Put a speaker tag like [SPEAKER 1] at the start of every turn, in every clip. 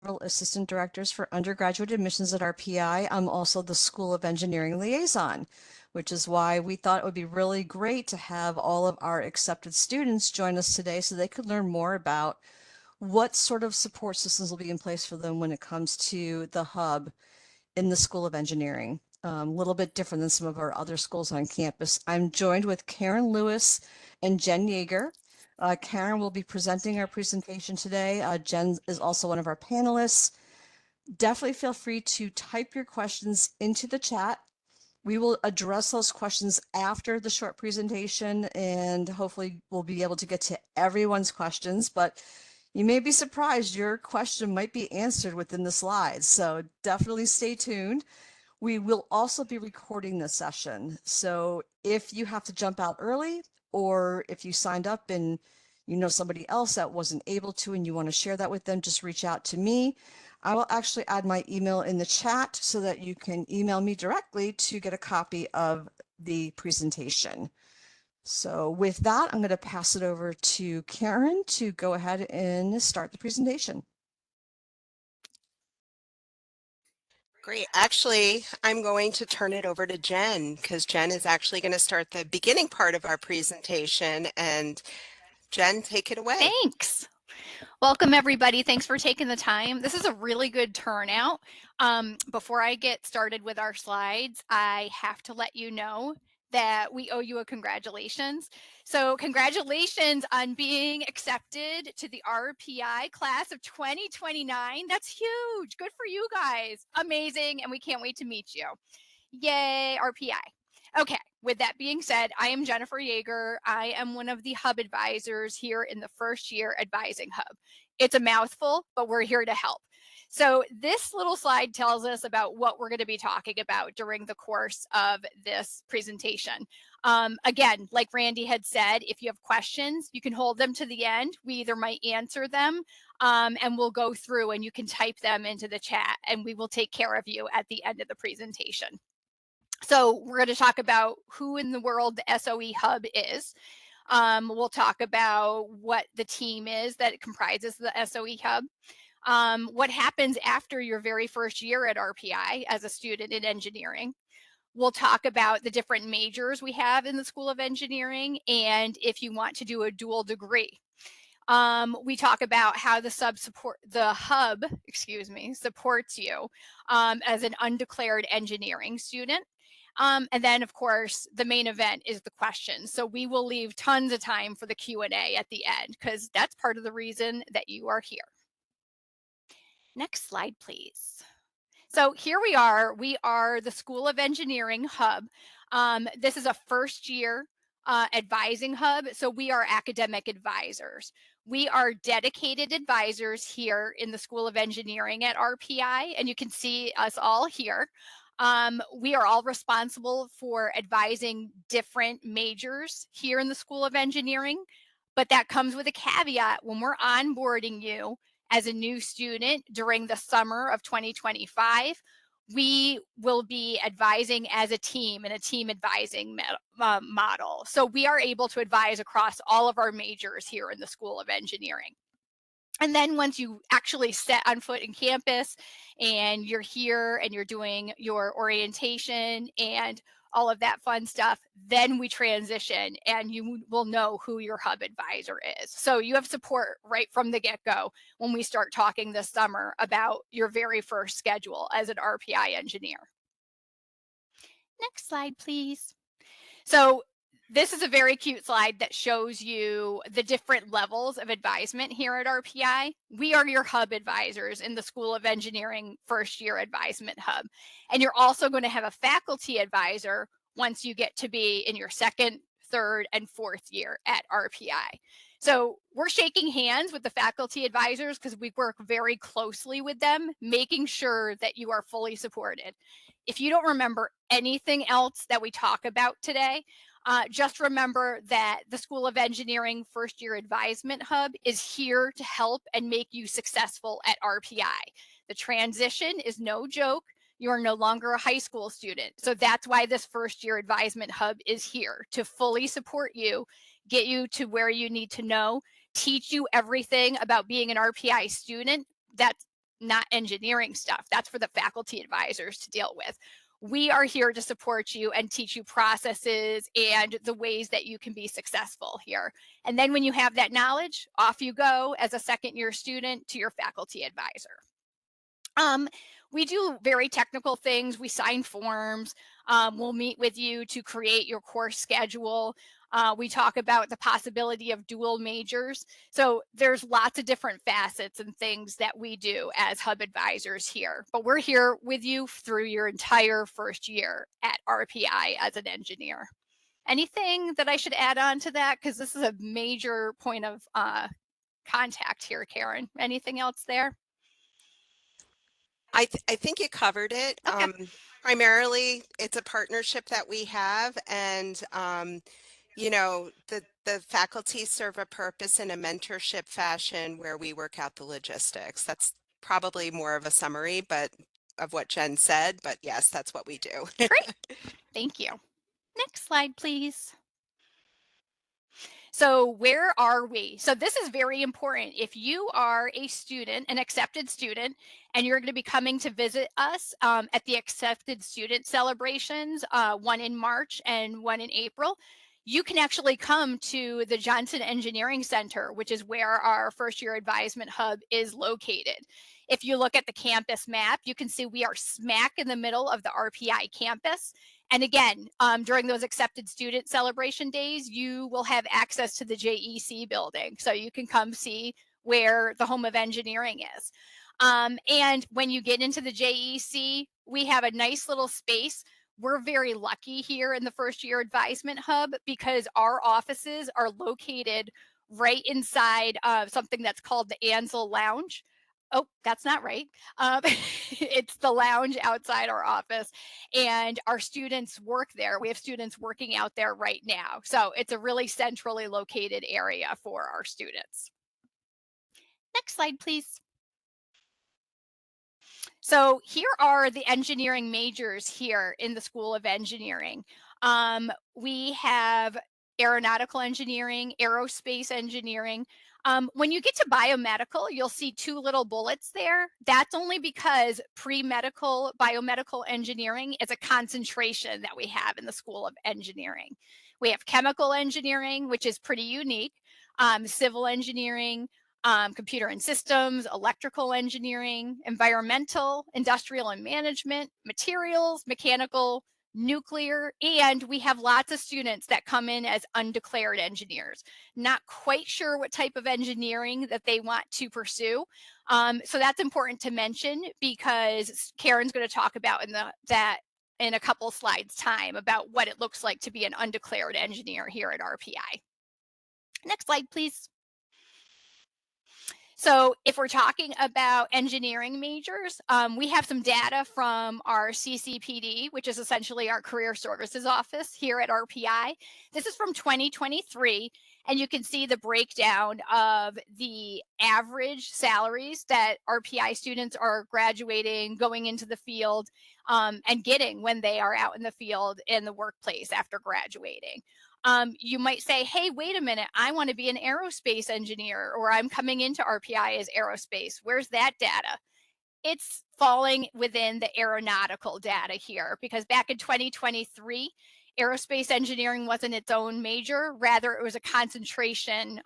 [SPEAKER 1] several assistant directors for undergraduate admissions at RPI. I'm also the School of Engineering liaison, which is why we thought it would be really great to have all of our accepted students join us today so they could learn more about what sort of support systems will be in place for them when it comes to the hub in the School of Engineering. A little bit different than some of our other schools on campus. I'm joined with Karen Lewis and Jen Yeager. Karen will be presenting our presentation today. Jen is also one of our panelists. Definitely feel free to type your questions into the chat. We will address those questions after the short presentation, and hopefully we'll be able to get to everyone's questions, but you may be surprised your question might be answered within the slides, so definitely stay tuned. We will also be recording this session. So if you have to jump out early, or if you signed up and you know somebody else that wasn't able to and you want to share that with them, just reach out to me. I will actually add my email in the chat so that you can email me directly to get a copy of the presentation. So with that, I'm going to pass it over to Karen to go ahead and start the presentation.
[SPEAKER 2] Great. Actually, I'm going to turn it over to Jen because Jen is actually going to start the beginning part of our presentation. And Jen, take it away.
[SPEAKER 3] Thanks. Welcome, everybody. Thanks for taking the time. This is a really good turnout. Before I get started with our slides, I have to let you know that we owe you a congratulations. So congratulations on being accepted to the RPI class of 2029. That's huge. Good for you guys. Amazing. And we can't wait to meet you. Yay, RPI. Okay, with that being said, I am Jennifer Yeager. I am one of the hub advisors here in the first year advising hub. It's a mouthful, but we're here to help. So this little slide tells us about what we're going to be talking about during the course of this presentation. Again, like Randy had said, if you have questions, you can hold them to the end. We either might answer them and we'll go through and you can type them into the chat and we will take care of you at the end of the presentation. So we're going to talk about who in the world the SOE Hub is. We'll talk about what the team is that comprises the SOE Hub. What happens after your very first year at RPI as a student in engineering. We'll talk about the different majors we have in the School of Engineering and if you want to do a dual degree. We talk about how the hub supports you as an undeclared engineering student. And then, of course, the main event is the questions. So we will leave tons of time for the Q&A at the end because that's part of the reason that you are here. Next slide, please. So here we are. We are the School of Engineering Hub. This is a first year advising hub. So we are academic advisors. We are dedicated advisors here in the School of Engineering at RPI, and you can see us all here. We are all responsible for advising different majors here in the School of Engineering, but that comes with a caveat. When we're onboarding you as a new student during the summer of 2025, we will be advising as a team in a team advising model. So we are able to advise across all of our majors here in the School of Engineering. And then once you actually set on foot in campus and you're here and you're doing your orientation and all of that fun stuff, then we transition and you will know who your hub advisor is. So you have support right from the get-go when we start talking this summer about your very first schedule as an RPI engineer. Next slide, please. So this is a very cute slide that shows you the different levels of advisement here at RPI. We are your hub advisors in the School of Engineering first year advisement hub. And you're also going to have a faculty advisor once you get to be in your second, third, and fourth year at RPI. So we're shaking hands with the faculty advisors because we work very closely with them, making sure that you are fully supported. If you don't remember anything else that we talk about today, just remember that the School of Engineering First Year Advisement Hub is here to help and make you successful at RPI. The transition is no joke. You are no longer a high school student. So that's why this First Year Advisement Hub is here to fully support you, get you to where you need to know, teach you everything about being an RPI student. That's not engineering stuff. That's for the faculty advisors to deal with. We are here to support you and teach you processes and the ways that you can be successful here. And then when you have that knowledge, off you go as a second year student to your faculty advisor. We do very technical things. We sign forms. We'll meet with you to create your course schedule. We talk about the possibility of dual majors. So there's lots of different facets and things that we do as hub advisors here. But we're here with you through your entire first year at RPI as an engineer. Anything that I should add on to that? Because this is a major point of contact here, Karen. Anything else there?
[SPEAKER 2] I think you covered it.
[SPEAKER 3] Okay.
[SPEAKER 2] Primarily, it's a partnership that we have, and you know, the faculty serve a purpose in a mentorship fashion where we work out the logistics. That's probably more of a summary, but of what Jen said. But yes, that's what we do.
[SPEAKER 3] Great. Thank you. Next slide, please. So where are we? So this is very important. If you are a student, an accepted student, and you're going to be coming to visit us at the accepted student celebrations, one in March and one in April, you can actually come to the Johnson Engineering Center, which is where our first year advisement hub is located. If you look at the campus map, you can see we are smack in the middle of the RPI campus. And again, during those accepted student celebration days, you will have access to the JEC building. So you can come see where the home of engineering is. And when you get into the JEC, we have a nice little space. We're very lucky here in the first year advisement hub because our offices are located right inside of something that's called the Ansel Lounge. Oh, that's not right. It's the lounge outside our office, and our students work there. We have students working out there right now. So it's a really centrally located area for our students. Next slide, please. So here are the engineering majors here in the School of Engineering. We have aeronautical engineering, aerospace engineering. When you get to biomedical, you'll see two little bullets there. That's only because pre-medical biomedical engineering is a concentration that we have in the School of Engineering. We have chemical engineering, which is pretty unique, civil engineering, computer and systems, electrical engineering, environmental, industrial and management, materials, mechanical, nuclear, and we have lots of students that come in as undeclared engineers, not quite sure what type of engineering that they want to pursue. So that's important to mention because Karen's going to talk about that in a couple slides time about what it looks like to be an undeclared engineer here at RPI. Next slide, please. So if we're talking about engineering majors, we have some data from our CCPD, which is essentially our career services office here at RPI. This is from 2023, and you can see the breakdown of the average salaries that RPI students are graduating, going into the field, and getting when they are out in the field in the workplace after graduating. You might say, hey, wait a minute, I want to be an aerospace engineer, or I'm coming into RPI as aerospace. Where's that data? It's falling within the aeronautical data here because back in 2023, aerospace engineering wasn't its own major. Rather, it was a concentration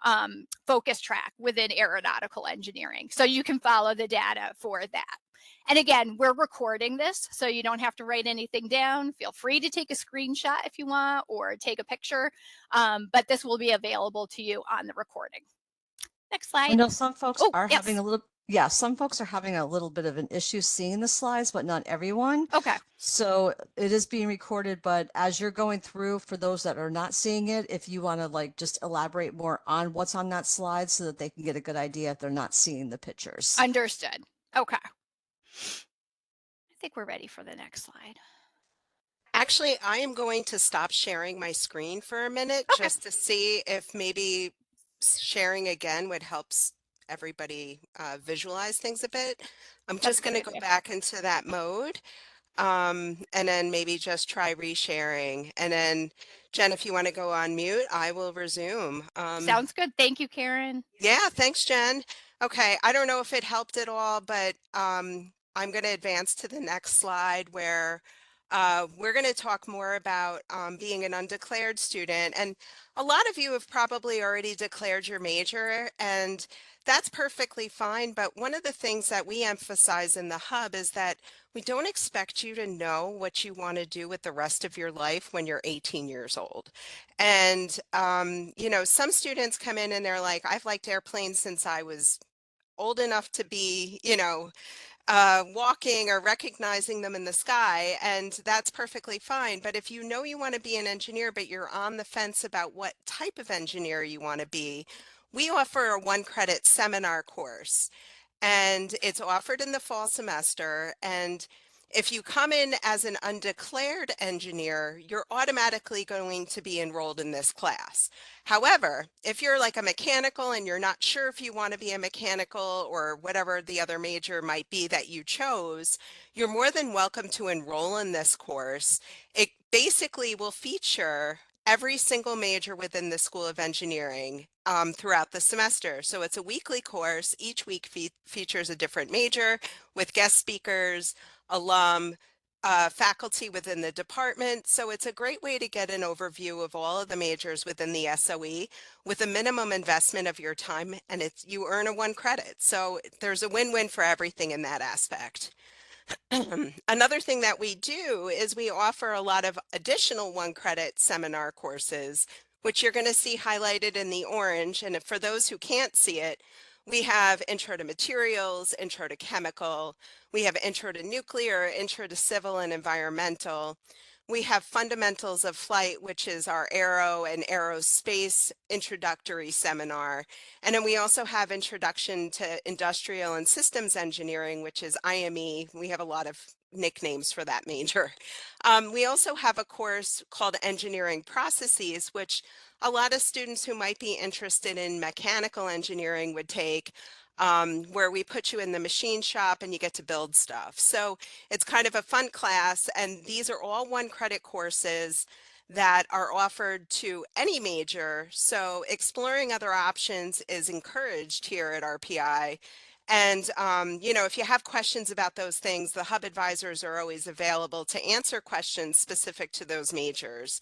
[SPEAKER 3] focus track within aeronautical engineering. So you can follow the data for that. And again, we're recording this, so you don't have to write anything down. Feel free to take a screenshot if you want or take a picture, but this will be available to you on the recording. Next slide.
[SPEAKER 1] I know some folks are
[SPEAKER 3] yes.
[SPEAKER 1] having a little, yeah, some folks are having a little bit of an issue seeing the slides, but not everyone.
[SPEAKER 3] Okay.
[SPEAKER 1] So it is being recorded, but as you're going through, for those that are not seeing it, if you want to like just elaborate more on what's on that slide so that they can get a good idea if they're not seeing the pictures.
[SPEAKER 3] Understood. Okay. I think we're ready for the next slide.
[SPEAKER 2] Actually, I am going to stop sharing my screen for a minute
[SPEAKER 3] Okay.
[SPEAKER 2] just to see if maybe sharing again would help everybody visualize things a bit. I'm just going to go back into that mode and then maybe just try resharing. And then Jen, if you want to go on mute, I will resume.
[SPEAKER 3] Sounds good. Thank you, Karen.
[SPEAKER 2] Yeah, thanks, Jen. Okay, I don't know if it helped at all, but I'm going to advance to the next slide where we're going to talk more about being an undeclared student. And a lot of you have probably already declared your major, and that's perfectly fine. But one of the things that we emphasize in the hub is that we don't expect you to know what you want to do with the rest of your life when you're 18 years old. And, you know, some students come in and they're like, I've liked airplanes since I was old enough to be, you know, walking or recognizing them in the sky, and that's perfectly fine. But if you know you want to be an engineer, but you're on the fence about what type of engineer you want to be, we offer a 1 credit seminar course, and it's offered in the fall semester. And if you come in as an undeclared engineer, you're automatically going to be enrolled in this class. However, if you're like a mechanical and you're not sure if you want to be a mechanical or whatever the other major might be that you chose, you're more than welcome to enroll in this course. It basically will feature every single major within the School of Engineering throughout the semester. So it's a weekly course. Each week features a different major with guest speakers, alum, faculty within the department. So it's a great way to get an overview of all of the majors within the SOE with a minimum investment of your time, and you earn a 1 credit. So there's a win-win for everything in that aspect. Another thing that we do is we offer a lot of additional 1 credit seminar courses, which you're going to see highlighted in the orange. And for those who can't see it, we have Intro to Materials, Intro to Chemical, we have Intro to Nuclear, Intro to Civil and Environmental. We have Fundamentals of Flight, which is our aero and aerospace introductory seminar. And then we also have Introduction to Industrial and Systems Engineering, which is IME. We have a lot of nicknames for that major. We also have a course called Engineering Processes, which a lot of students who might be interested in mechanical engineering would take, where we put you in the machine shop and you get to build stuff. So it's kind of a fun class, and these are all 1 credit courses that are offered to any major. So exploring other options is encouraged here at RPI. And, you know, if you have questions about those things, the hub advisors are always available to answer questions specific to those majors.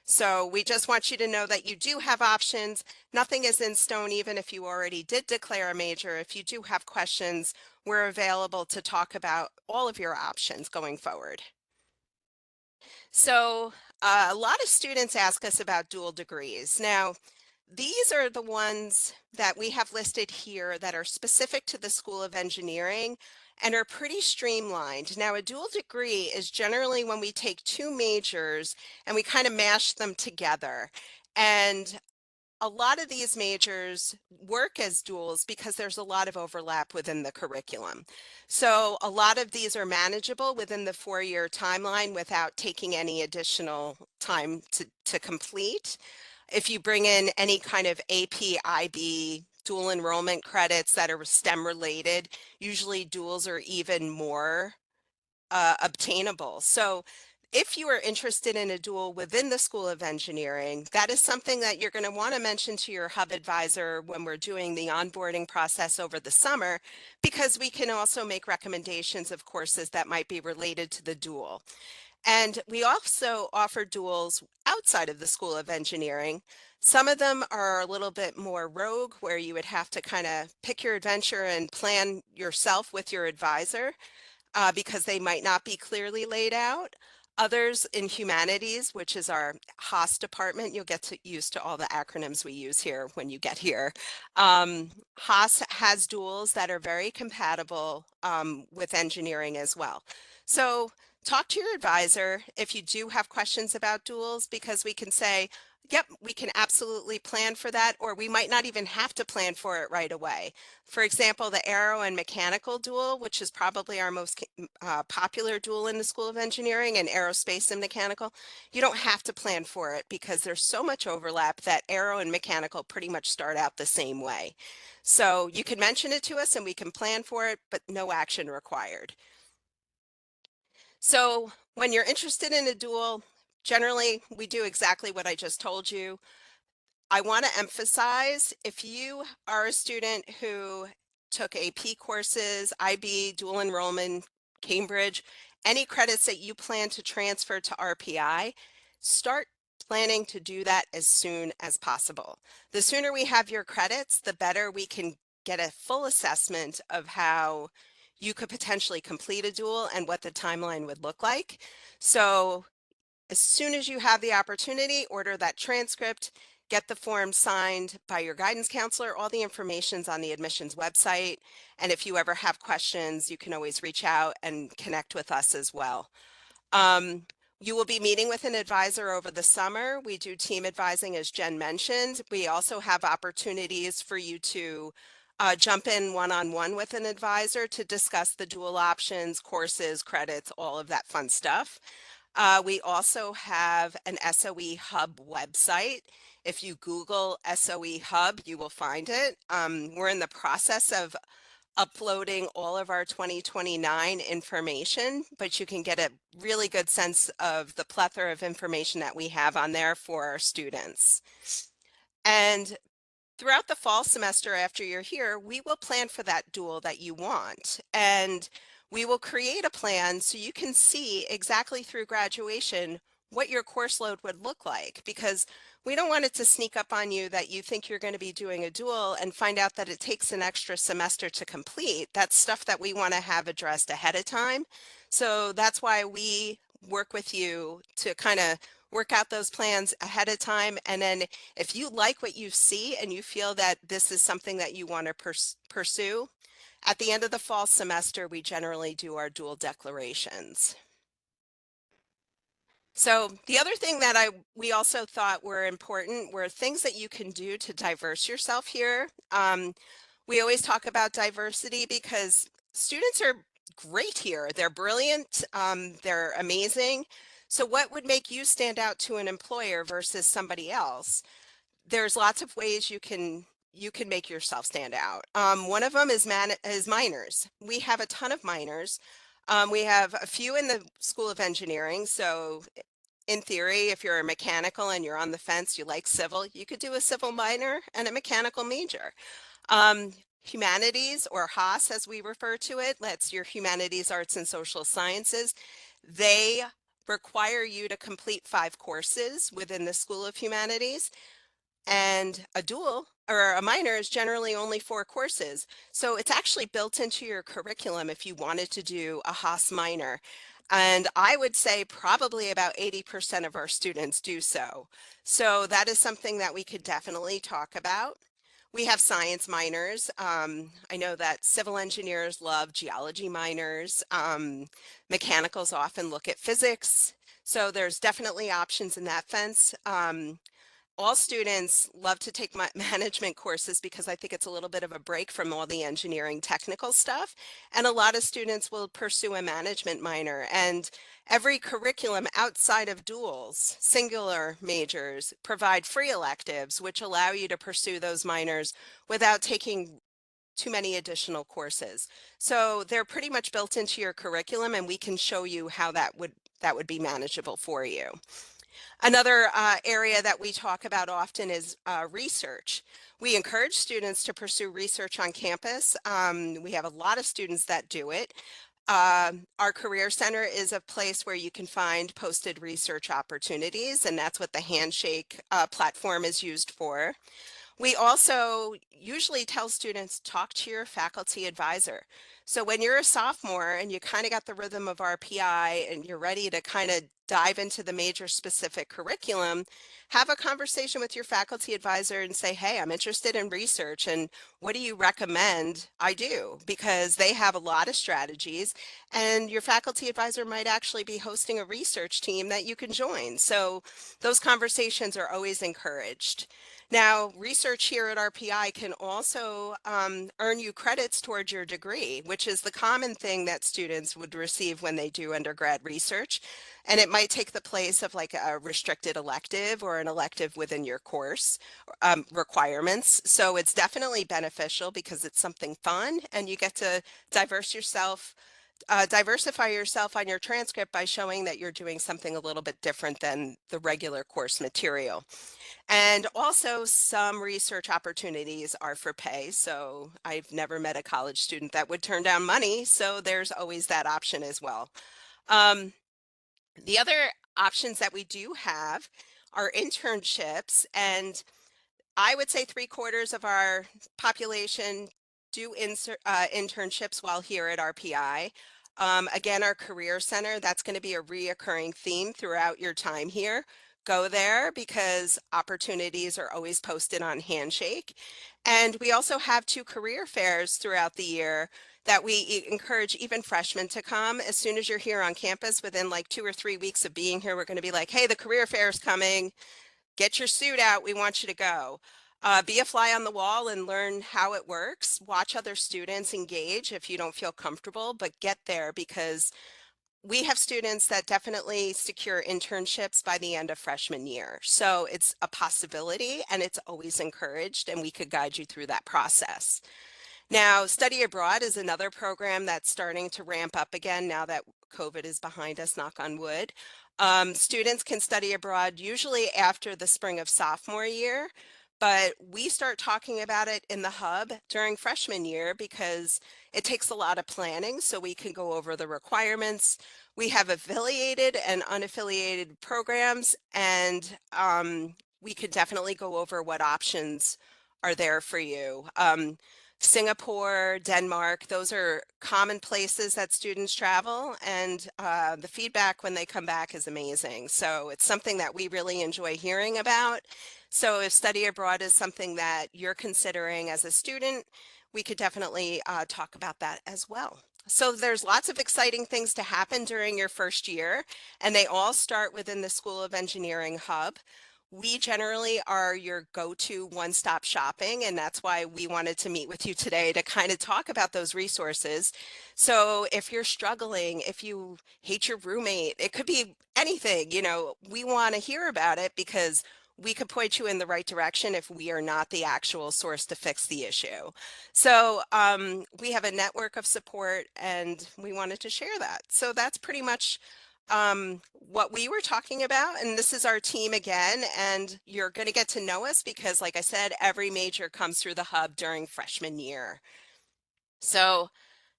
[SPEAKER 2] So we just want you to know that you do have options. Nothing is in stone, even if you already did declare a major. If you do have questions, we're available to talk about all of your options going forward. So a lot of students ask us about dual degrees. Now, these are the ones that we have listed here that are specific to the School of Engineering and are pretty streamlined. Now, a dual degree is generally when we take 2 majors and we kind of mash them together. And a lot of these majors work as duals because there's a lot of overlap within the curriculum. So a lot of these are manageable within the 4-year timeline without taking any additional time to complete. If you bring in any kind of AP, IB, dual enrollment credits that are STEM related, usually duals are even more obtainable. So if you are interested in a dual within the School of Engineering, that is something that you're going to want to mention to your hub advisor when we're doing the onboarding process over the summer, because we can also make recommendations of courses that might be related to the dual. And we also offer duals outside of the School of Engineering. Some of them are a little bit more rogue, where you would have to kind of pick your adventure and plan yourself with your advisor, because they might not be clearly laid out. Others in humanities, which is our Haas department, you'll get used to all the acronyms we use here when you get here. Haas has duals that are very compatible with engineering as well. So talk to your advisor if you do have questions about duals, because we can say, yep, we can absolutely plan for that, or we might not even have to plan for it right away. For example, the aero and mechanical dual, which is probably our most popular dual in the School of Engineering, and aerospace and mechanical, you don't have to plan for it because there's so much overlap that aero and mechanical pretty much start out the same way. So you can mention it to us and we can plan for it, but no action required. So when you're interested in a dual, generally we do exactly what I just told you. I want to emphasize, if you are a student who took AP courses, IB, dual enrollment, Cambridge, any credits that you plan to transfer to RPI, start planning to do that as soon as possible. The sooner we have your credits, the better we can get a full assessment of how you could potentially complete a dual and what the timeline would look like. So as soon as you have the opportunity, order that transcript, get the form signed by your guidance counselor. All the information's on the admissions website. And if you ever have questions, you can always reach out and connect with us as well. You will be meeting with an advisor over the summer. We do team advising, as Jen mentioned. We also have opportunities for you to jump in one-on-one with an advisor to discuss the dual options, courses, credits, all of that fun stuff. We also have an SOE Hub website. If you Google SOE Hub, you will find it. We're in the process of uploading all of our 2029 information, but you can get a really good sense of the plethora of information that we have on there for our students. And throughout the fall semester after you're here, we will plan for that dual that you want. And we will create a plan so you can see exactly through graduation what your course load would look like, because we don't want it to sneak up on you that you think you're going to be doing a dual and find out that it takes an extra semester to complete. That's stuff that we want to have addressed ahead of time. So that's why we work with you to kind of work out those plans ahead of time. And then if you like what you see and you feel that this is something that you want to pursue, at the end of the fall semester, we generally do our dual declarations. So the other thing that we also thought were important were things that you can do to diverse yourself here. We always talk about diversity because students are great here. They're brilliant. They're amazing. So what would make you stand out to an employer versus somebody else? There's lots of ways you can make yourself stand out. One of them is minors. We have a ton of minors. We have a few in the School of Engineering. So in theory, if you're a mechanical and you're on the fence, you like civil, you could do a civil minor and a mechanical major. Humanities, or HAAS as we refer to it, that's your humanities, arts, and social sciences. They require you to complete 5 courses within the School of Humanities. And a dual or a minor is generally only 4 courses. So it's actually built into your curriculum if you wanted to do a HAAS minor. And I would say probably about 80% of our students do so. So that is something that we could definitely talk about. We have science minors. I know that civil engineers love geology minors. Mechanicals often look at physics. So there's definitely options in that sense. All students love to take management courses because I think it's a little bit of a break from all the engineering technical stuff. And a lot of students will pursue a management minor. And every curriculum outside of duals, singular majors, provide free electives, which allow you to pursue those minors without taking too many additional courses. So they're pretty much built into your curriculum, and we can show you how that would be manageable for you. Another area that we talk about often is research. We encourage students to pursue research on campus. We have a lot of students that do it. Our Career Center is a place where you can find posted research opportunities, and that's what the Handshake platform is used for. We also usually tell students, talk to your faculty advisor. So when you're a sophomore and you kind of got the rhythm of RPI and you're ready to kind of dive into the major specific curriculum, have a conversation with your faculty advisor and say, hey, I'm interested in research, and what do you recommend I do? Because they have a lot of strategies, and your faculty advisor might actually be hosting a research team that you can join. So those conversations are always encouraged. Now, research here at RPI can also earn you credits towards your degree, which is the common thing that students would receive when they do undergrad research. And it might take the place of like a restricted elective or an elective within your course requirements. So it's definitely beneficial because it's something fun and you get to diverse yourself diversify yourself on your transcript by showing that you're doing something a little bit different than the regular course material. And also some research opportunities are for pay. So I've never met a college student that would turn down money. So there's always that option as well. The other options that we do have are internships, and I would say 3/4 of our population do internships while here at RPI. Again, our Career Center, that's going to be a reoccurring theme throughout your time here. Go there because opportunities are always posted on Handshake. And we also have 2 career fairs throughout the year that we encourage even freshmen to come. As soon as you're here on campus, within like 2 or 3 weeks of being here, we're going to be like, hey, the career fair is coming. Get your suit out. We want you to go. Be a fly on the wall and learn how it works. Watch other students engage if you don't feel comfortable, but get there because we have students that definitely secure internships by the end of freshman year. So it's a possibility and it's always encouraged, and we could guide you through that process. Now, Study Abroad is another program that's starting to ramp up again now that COVID is behind us, knock on wood. Students can study abroad usually after the spring of sophomore year, but we start talking about it in the hub during freshman year because it takes a lot of planning, so we can go over the requirements. We have affiliated and unaffiliated programs, and we could definitely go over what options are there for you. Singapore, Denmark, those are common places that students travel, and the feedback when they come back is amazing. So it's something that we really enjoy hearing about. So if study abroad is something that you're considering as a student, we could definitely talk about that as well. So there's lots of exciting things to happen during your first year, and they all start within the School of Engineering Hub. We generally are your go-to one-stop shopping, and that's why we wanted to meet with you today to kind of talk about those resources. So if you're struggling, if you hate your roommate, it could be anything, you know, we want to hear about it because we could point you in the right direction if we are not the actual source to fix the issue. So we have a network of support, and we wanted to share that. So that's pretty much what we were talking about, and this is our team again, and you're going to get to know us because, like I said, every major comes through the hub during freshman year. So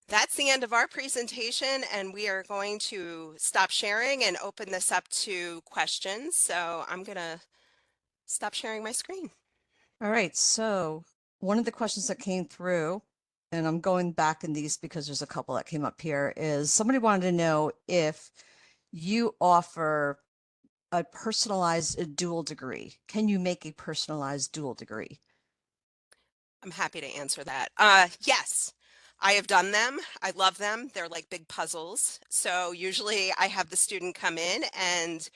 [SPEAKER 2] that's the end of our presentation, and we are going to stop sharing and open this up to questions. So I'm going to stop sharing my screen.
[SPEAKER 1] All right, so one of the questions that came through, and I'm going back in these because there's a couple that came up here, is somebody wanted to know if you offer a personalized dual degree. Can you make a personalized dual degree?
[SPEAKER 2] I'm happy to answer that. Yes, I have done them. I love them. They're like big puzzles. So usually I have the student come in, and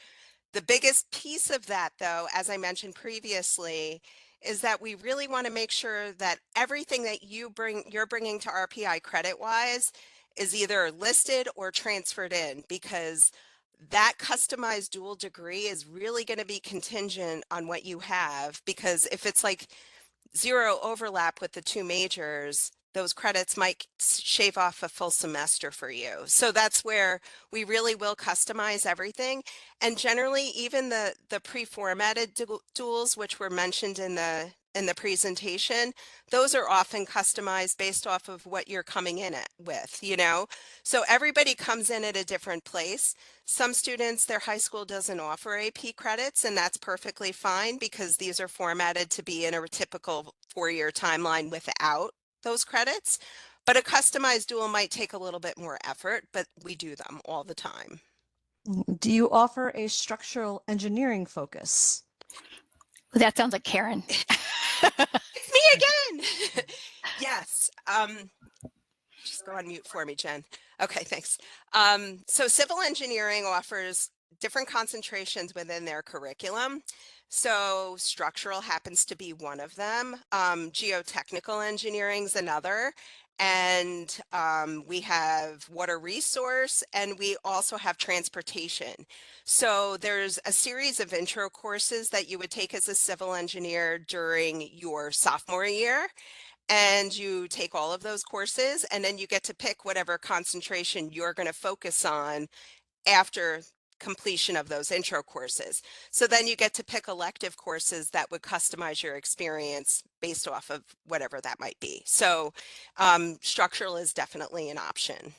[SPEAKER 2] the biggest piece of that, though, as I mentioned previously, is that we really want to make sure that everything that you're bringing to RPI credit-wise is either listed or transferred in, because that customized dual degree is really going to be contingent on what you have, because if it's like zero overlap with the 2 majors, those credits might shave off a full semester for you. So that's where we really will customize everything. And generally, even the pre-formatted duals, which were mentioned in the presentation, those are often customized based off of what you're coming in with, you know? So everybody comes in at a different place. Some students, their high school doesn't offer AP credits, and that's perfectly fine because these are formatted to be in a typical 4-year timeline without those credits. But a customized dual might take a little bit more effort, but we do them all the time.
[SPEAKER 1] Do you offer a structural engineering focus?
[SPEAKER 3] That sounds like Karen.
[SPEAKER 2] It's me again. Yes. Just go on mute for me, Jen. Okay, thanks. So civil engineering offers different concentrations within their curriculum. So structural happens to be one of them. Geotechnical engineering is another. And we have water resource, and we also have transportation. So there's a series of intro courses that you would take as a civil engineer during your sophomore year. and you take all of those courses, and then you get to pick whatever concentration you're going to focus on after completion of those intro courses. So then you get to pick elective courses that would customize your experience based off of whatever that might be. So structural is definitely an option,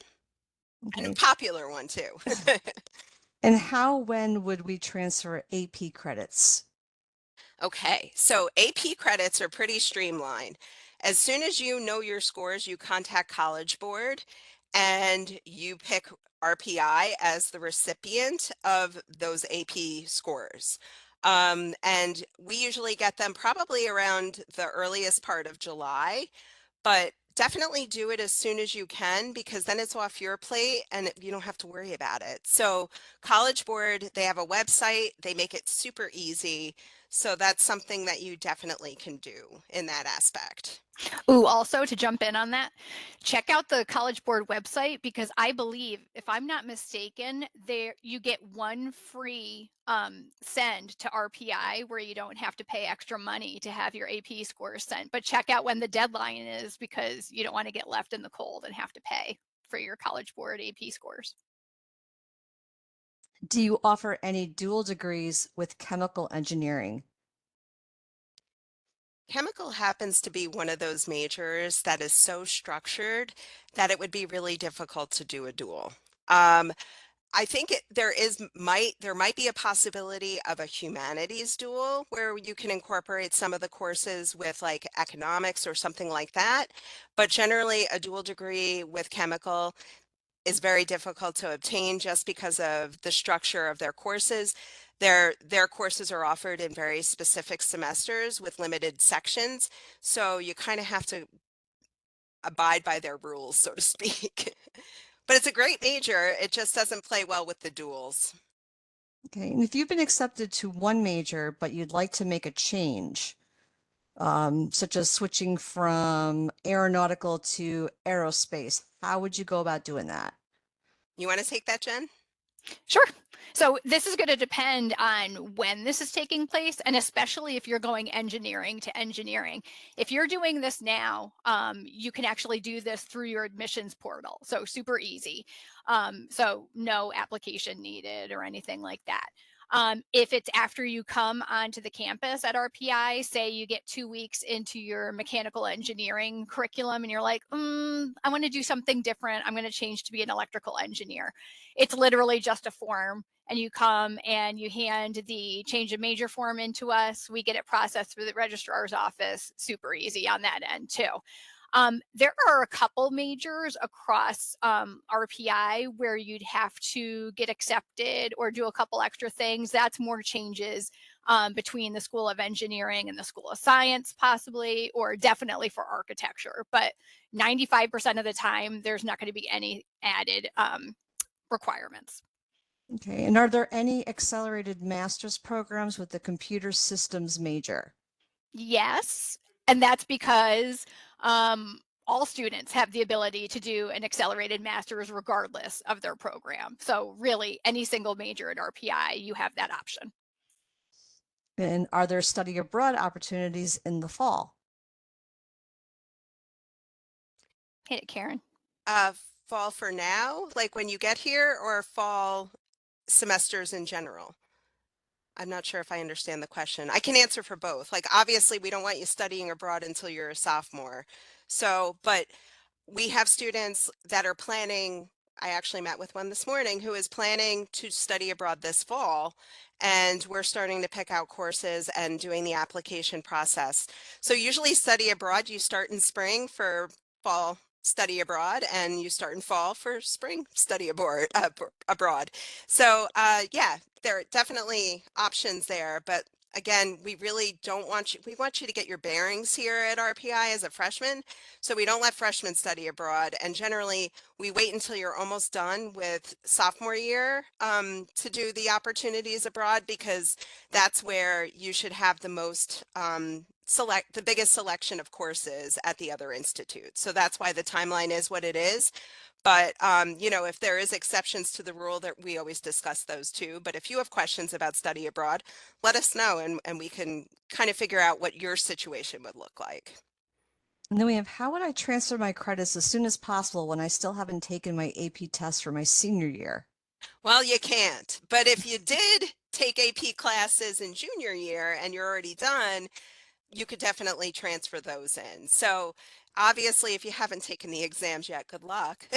[SPEAKER 2] and
[SPEAKER 1] Okay.
[SPEAKER 2] a popular one too.
[SPEAKER 1] And how, when would we transfer AP credits?
[SPEAKER 2] Okay, so AP credits are pretty streamlined. As soon as you know your scores, you contact College Board and you pick RPI as the recipient of those AP scores. And we usually get them probably around the earliest part of July, but definitely do it as soon as you can, because then it's off your plate and you don't have to worry about it. So College Board, they have a website, they make it super easy. So that's something that you definitely can do in that aspect.
[SPEAKER 3] Ooh, also to jump in on that, check out the College Board website, because I believe, if I'm not mistaken, there you get one free send to RPI where you don't have to pay extra money to have your AP scores sent. But check out when the deadline is, because you don't want to get left in the cold and have to pay for your College Board AP scores.
[SPEAKER 1] Do you offer any dual degrees with chemical engineering?
[SPEAKER 2] Chemical happens to be one of those majors that is so structured that it would be really difficult to do a dual. I think there might be a possibility of a humanities dual where you can incorporate some of the courses with like economics or something like that. But generally, a dual degree with chemical is very difficult to obtain just because of the structure of their courses. Their courses are offered in very specific semesters with limited sections, so you kind of have to abide by their rules, so to speak. But it's a great major. It just doesn't play well with the duals.
[SPEAKER 1] Okay. And if you've been accepted to one major, but you'd like to make a change, such as switching from aeronautical to aerospace, how would you go about doing that?
[SPEAKER 2] You want to take that, Jen?
[SPEAKER 3] Sure. So this is going to depend on when this is taking place, and especially if you're going engineering to engineering. If you're doing this now, you can actually do this through your admissions portal. So super easy. So no application needed or anything like that. If it's after you come onto the campus at RPI, say you get 2 weeks into your mechanical engineering curriculum and you're like, I want to do something different. I'm going to change to be an electrical engineer. It's literally just a form, and you come and you hand the change of major form into us. We get it processed through the registrar's office. Super easy on that end too. There are a couple majors across RPI where you'd have to get accepted or do a couple extra things. That's more changes between the School of Engineering and the School of Science, possibly, or definitely for architecture. But 95% of the time, there's not going to be any added requirements.
[SPEAKER 1] Okay. And are there any accelerated master's programs with the computer systems major?
[SPEAKER 3] Yes, and that's because all students have the ability to do an accelerated master's regardless of their program. So really, any single major at RPI, you have that option.
[SPEAKER 1] And are there study abroad opportunities in the fall?
[SPEAKER 3] Hit it, Karen.
[SPEAKER 2] Uh, Fall for now, like when you get here, or fall semesters in general? I'm not sure if I understand the question. I can answer for both. Like, obviously, we don't want you studying abroad until you're a sophomore. So, but we have students that are planning. I actually met with one this morning who is planning to study abroad this fall, and we're starting to pick out courses and doing the application process. So usually study abroad, you start in spring for fall study abroad, and you start in fall for spring study abroad. So yeah, there are definitely options there, but again, we really don't want you, we want you to get your bearings here at RPI as a freshman. So we don't let freshmen study abroad, and generally we wait until you're almost done with sophomore year to do the opportunities abroad, because that's where you should have the most the biggest selection of courses at the other institute. So that's why the timeline is what it is. But, you know, if there is exceptions to the rule, that we always discuss those too. But if you have questions about study abroad, let us know, and we can kind of figure out what your situation would look like.
[SPEAKER 1] And then we have, how would I transfer my credits as soon as possible when I still haven't taken my AP test for my senior year?
[SPEAKER 2] Well, you can't. But if you did take AP classes in junior year and you're already done, you could definitely transfer those in. So obviously, if you haven't taken the exams yet, good luck.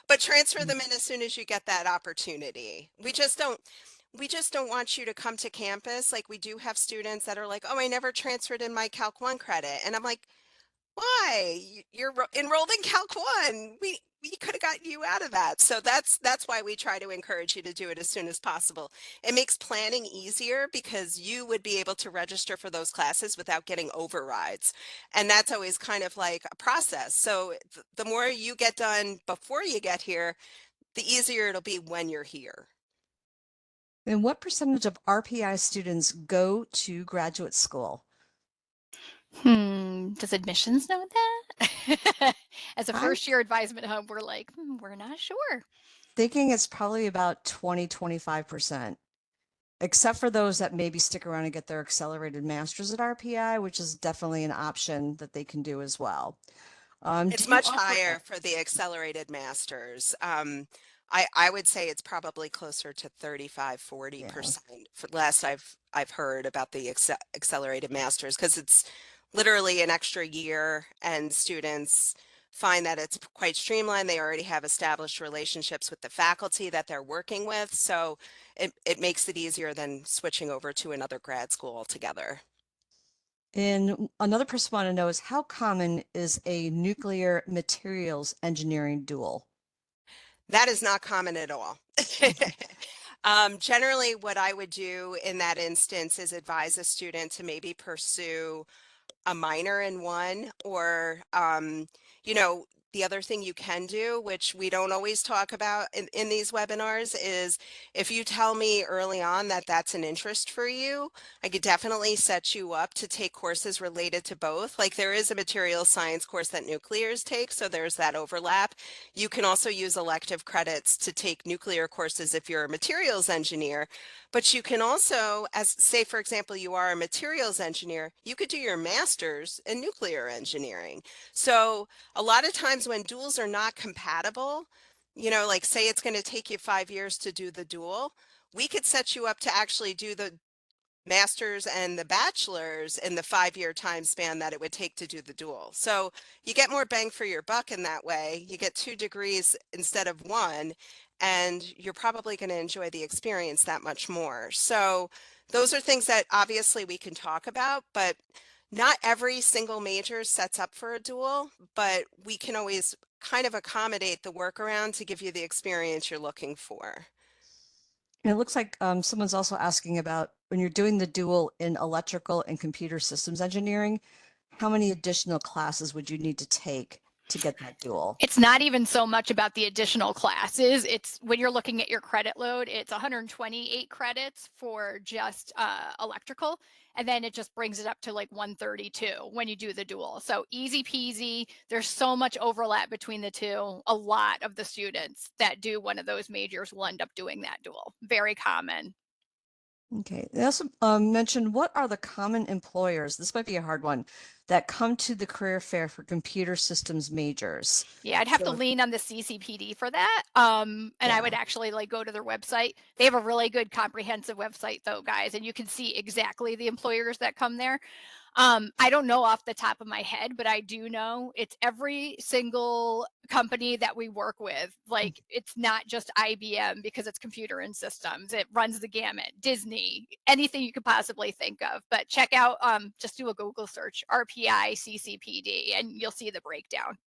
[SPEAKER 2] But transfer them in as soon as you get that opportunity. We just don't want you to come to campus. Like we do have students that are like, "Oh, I never transferred in my Calc 1 credit." And I'm like, why? You're enrolled in Calc 1. We could have gotten you out of that. So that's why we try to encourage you to do it as soon as possible. It makes planning easier because you would be able to register for those classes without getting overrides. And that's always kind of like a process. So the more you get done before you get here, the easier it'll be when you're here.
[SPEAKER 1] And what percentage of RPI students go to graduate school?
[SPEAKER 3] Does admissions know that? As a
[SPEAKER 1] I'm
[SPEAKER 3] first year advisement hub, we're like, we're not sure.
[SPEAKER 1] thinking it's probably about 25%, except for those that maybe stick around and get their accelerated masters at RPI, which is definitely an option that they can do as well. Do
[SPEAKER 2] It's
[SPEAKER 1] you
[SPEAKER 2] much
[SPEAKER 1] offer,
[SPEAKER 2] higher for the accelerated masters. I would say it's probably closer to 35,
[SPEAKER 1] yeah.
[SPEAKER 2] 40% for last I've heard about the accelerated masters because it's literally an extra year and students find that it's quite streamlined. They already have established relationships with the faculty that they're working with. So it makes it easier than switching over to another grad school altogether.
[SPEAKER 1] And another person want to know is, how common is a nuclear materials engineering dual?
[SPEAKER 2] That is not common at all. Generally, what I would do in that instance is advise a student to maybe pursue a minor in one, or you know, the other thing you can do, which we don't always talk about in these webinars, is if you tell me early on that that's an interest for you, I could definitely set you up to take courses related to both. Like there is a material science course that nuclears take, so there's that overlap. You can also use elective credits to take nuclear courses if you're a materials engineer. But you can also, as say, for example, you are a materials engineer, you could do your master's in nuclear engineering. So a lot of times when duals are not compatible, you know, like say it's going to take you 5 years to do the dual, we could set you up to actually do the master's and the bachelor's in the 5 year time span that it would take to do the dual. So you get more bang for your buck in that way. You get 2 degrees instead of one, and you're probably going to enjoy the experience that much more. So those are things that obviously we can talk about, but not every single major sets up for a dual, but we can always kind of accommodate the workaround to give you the experience you're looking for.
[SPEAKER 1] And it looks like someone's also asking about, when you're doing the dual in electrical and computer systems engineering, how many additional classes would you need to take to get that dual?
[SPEAKER 3] It's not even so much about the additional classes. It's when you're looking at your credit load, it's 128 credits for just electrical. And then it just brings it up to like 132 when you do the dual. So easy peasy. There's so much overlap between the two. A lot of the students that do one of those majors will end up doing that dual. Very common.
[SPEAKER 1] Okay. They also mentioned, what are the common employers, this might be a hard one, that come to the career fair for computer systems majors?
[SPEAKER 3] Yeah, I'd have to
[SPEAKER 1] So,
[SPEAKER 3] lean on the CCPD for that. And I would
[SPEAKER 1] yeah.
[SPEAKER 3] actually like go to their website. They have a really good comprehensive website though, guys, and you can see exactly the employers that come there. I don't know off the top of my head, but I do know it's every single company that we work with. Like it's not just IBM because it's computer and systems. It runs the gamut. Disney, anything you could possibly think of. But check out, just do a Google search, RPI CCPD, and you'll see the breakdown.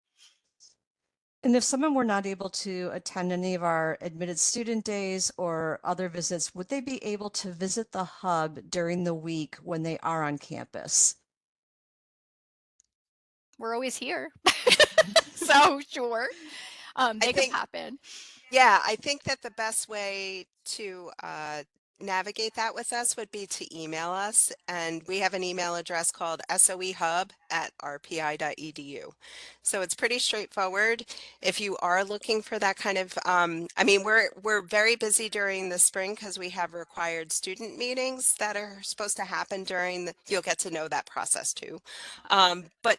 [SPEAKER 1] And if someone were not able to attend any of our admitted student days or other visits, would they be able to visit the hub during the week when they are on campus?
[SPEAKER 3] We're always here. So sure,
[SPEAKER 2] I
[SPEAKER 3] they could
[SPEAKER 2] think
[SPEAKER 3] pop in.
[SPEAKER 2] Yeah, I think that the best way to navigate that with us would be to email us. And we have an email address called soehub@rpi.edu. So it's pretty straightforward. If you are looking for that kind of, I mean, we're very busy during the spring because we have required student meetings that are supposed to happen during you'll get to know that process too. But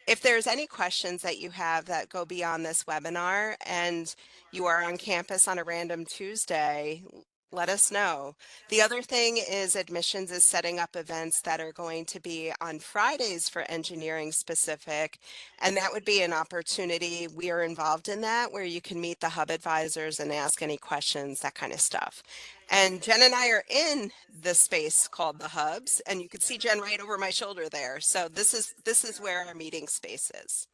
[SPEAKER 2] if there's any questions that you have that go beyond this webinar and you are on campus on a random Tuesday, let us know. The other thing is admissions is setting up events that are going to be on Fridays for engineering specific. And that would be an opportunity. We are involved in that where you can meet the hub advisors and ask any questions, that kind of stuff. And Jen and I are in this space called the hubs, and you can see Jen right over my shoulder there. So this is where our meeting space is.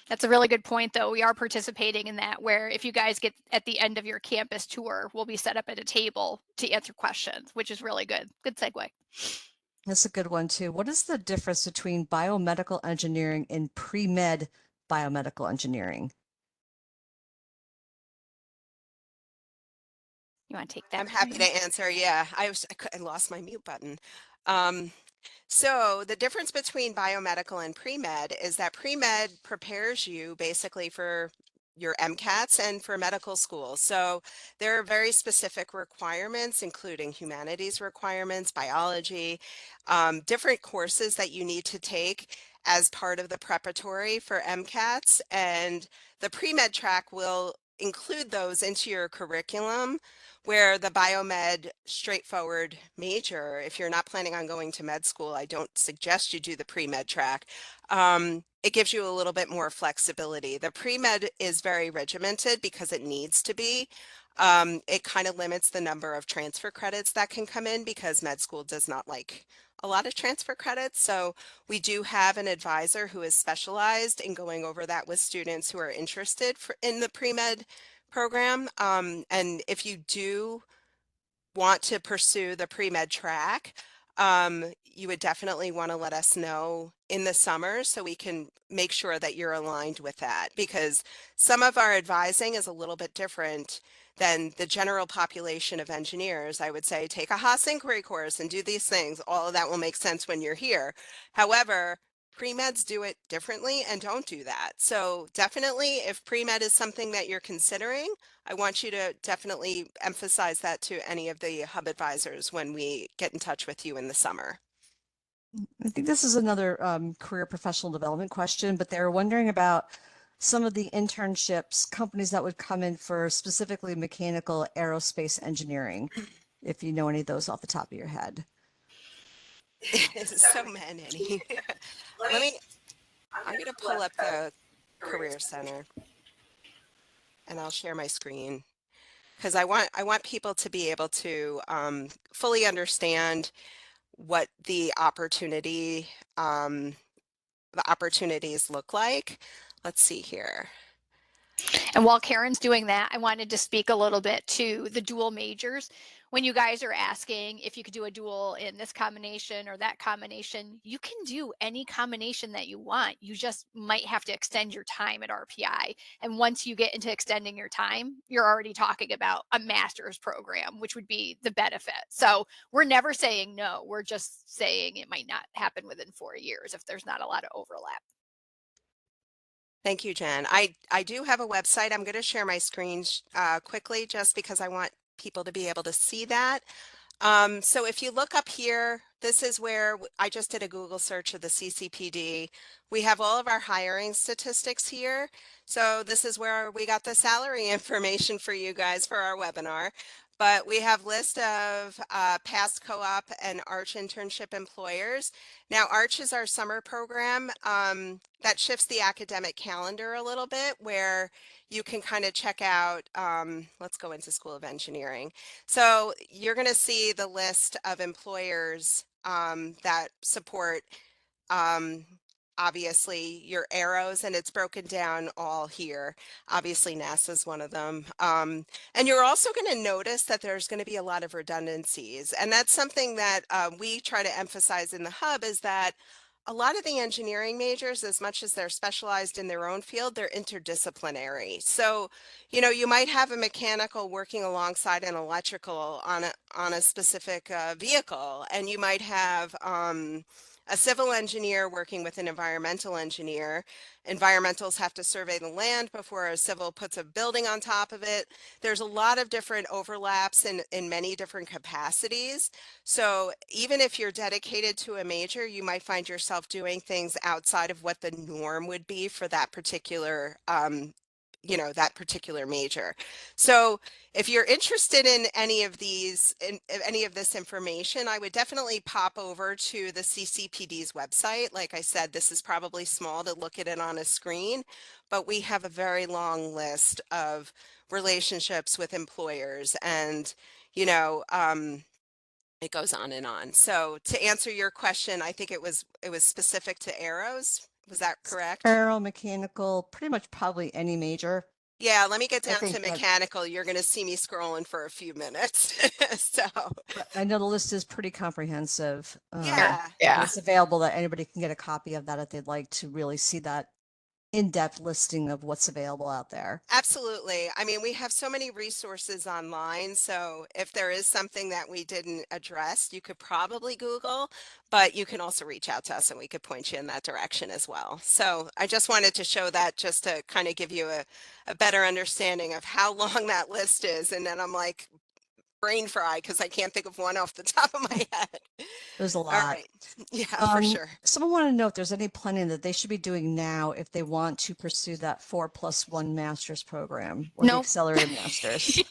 [SPEAKER 3] That's a really good point, though. We are participating in that, where if you guys get at the end of your campus tour, we'll be set up at a table to answer questions, which is really good. Good segue.
[SPEAKER 1] That's a good one too. What is the difference between biomedical engineering and pre-med biomedical engineering?
[SPEAKER 3] You want to take that?
[SPEAKER 2] I'm happy to answer. Yeah, I lost my mute button. So the difference between biomedical and pre-med is that pre-med prepares you basically for your MCATs and for medical school. So there are very specific requirements, including humanities requirements, biology, different courses that you need to take as part of the preparatory for MCATs. And the pre-med track will include those into your curriculum, where the biomed straightforward major, if you're not planning on going to med school, I don't suggest you do the pre-med track. It gives you a little bit more flexibility. The pre-med is very regimented because it needs to be. It kind of limits the number of transfer credits that can come in because med school does not like a lot of transfer credits. So we do have an advisor who is specialized in going over that with students who are interested in the pre-med program. And if you do want to pursue the pre-med track, you would definitely want to let us know in the summer so we can make sure that you're aligned with that, because some of our advising is a little bit different than the general population of engineers. I would say take a Haas inquiry course and do these things. All of that will make sense when you're here. However, pre-meds do it differently and don't do that. So definitely, if pre-med is something that you're considering, I want you to definitely emphasize that to any of the hub advisors when we get in touch with you in the summer.
[SPEAKER 1] I think this is another career professional development question, but they're wondering about some of the internships, companies that would come in for specifically mechanical aerospace engineering, if you know any of those off the top of your head.
[SPEAKER 2] So many. I'm going to pull up the Career Center and I'll share my screen because I want people to be able to fully understand what the opportunities look like. Let's see here.
[SPEAKER 3] And while Karen's doing that, I wanted to speak a little bit to the dual majors. When you guys are asking if you could do a dual in this combination or that combination, you can do any combination that you want. You just might have to extend your time at RPI. And once you get into extending your time, you're already talking about a master's program, which would be the benefit. So we're never saying no. We're just saying it might not happen within 4 years if there's not a lot of overlap.
[SPEAKER 2] Thank you, Jen. I do have a website. I'm going to share my screen quickly just because I want people to be able to see that. So if you look up here, this is where I just did a Google search of the CCPD. We have all of our hiring statistics here. So this is where we got the salary information for you guys for our webinar. But we have list of past co-op and Arch internship employers. Now, Arch is our summer program that shifts the academic calendar a little bit, where you can kind of check out, let's go into School of Engineering. So you're going to see the list of employers that support obviously your arrows, and it's broken down all here. Obviously NASA is one of them. And you're also going to notice that there's going to be a lot of redundancies. And that's something that we try to emphasize in the hub, is that a lot of the engineering majors, as much as they're specialized in their own field, they're interdisciplinary. So, you know, you might have a mechanical working alongside an electrical on a specific vehicle, and you might have a civil engineer working with an environmental engineer. Environmentals have to survey the land before a civil puts a building on top of it. There's a lot of different overlaps in many different capacities. So even if you're dedicated to a major, you might find yourself doing things outside of what the norm would be for that particular that particular major. So if you're interested in any of these, in any of this information, I would definitely pop over to the CCPD's website. Like I said, this is probably small to look at it on a screen, but we have a very long list of relationships with employers, and it goes on and on. So to answer your question, I think it was specific to arrows. Was that correct?
[SPEAKER 1] Aeromechanical, pretty much probably any major.
[SPEAKER 2] Yeah, let me get
[SPEAKER 1] I
[SPEAKER 2] down to
[SPEAKER 1] think that-
[SPEAKER 2] mechanical. You're going to see me scrolling for a few minutes. So,
[SPEAKER 1] But I know the list is pretty comprehensive.
[SPEAKER 2] yeah,
[SPEAKER 1] And
[SPEAKER 3] Yeah.
[SPEAKER 1] it's available that anybody can get a copy of that if they'd like to really see that in-depth listing of what's available out there.
[SPEAKER 2] absolutely. I mean, we have so many resources online. So if there is something that we didn't address, you could probably Google, but you can also reach out to us and we could point you in that direction as well. So I just wanted to show that just to kind of give you a better understanding of how long that list is. And then I'm like, brain fry because I can't think of one off the top of my head.
[SPEAKER 1] There's a
[SPEAKER 2] All
[SPEAKER 1] lot.
[SPEAKER 2] right. Yeah, for sure.
[SPEAKER 1] Someone wanted to know if there's any planning that they should be doing now if they want to pursue that 4+1 master's program or the
[SPEAKER 3] Nope.
[SPEAKER 1] accelerated master's.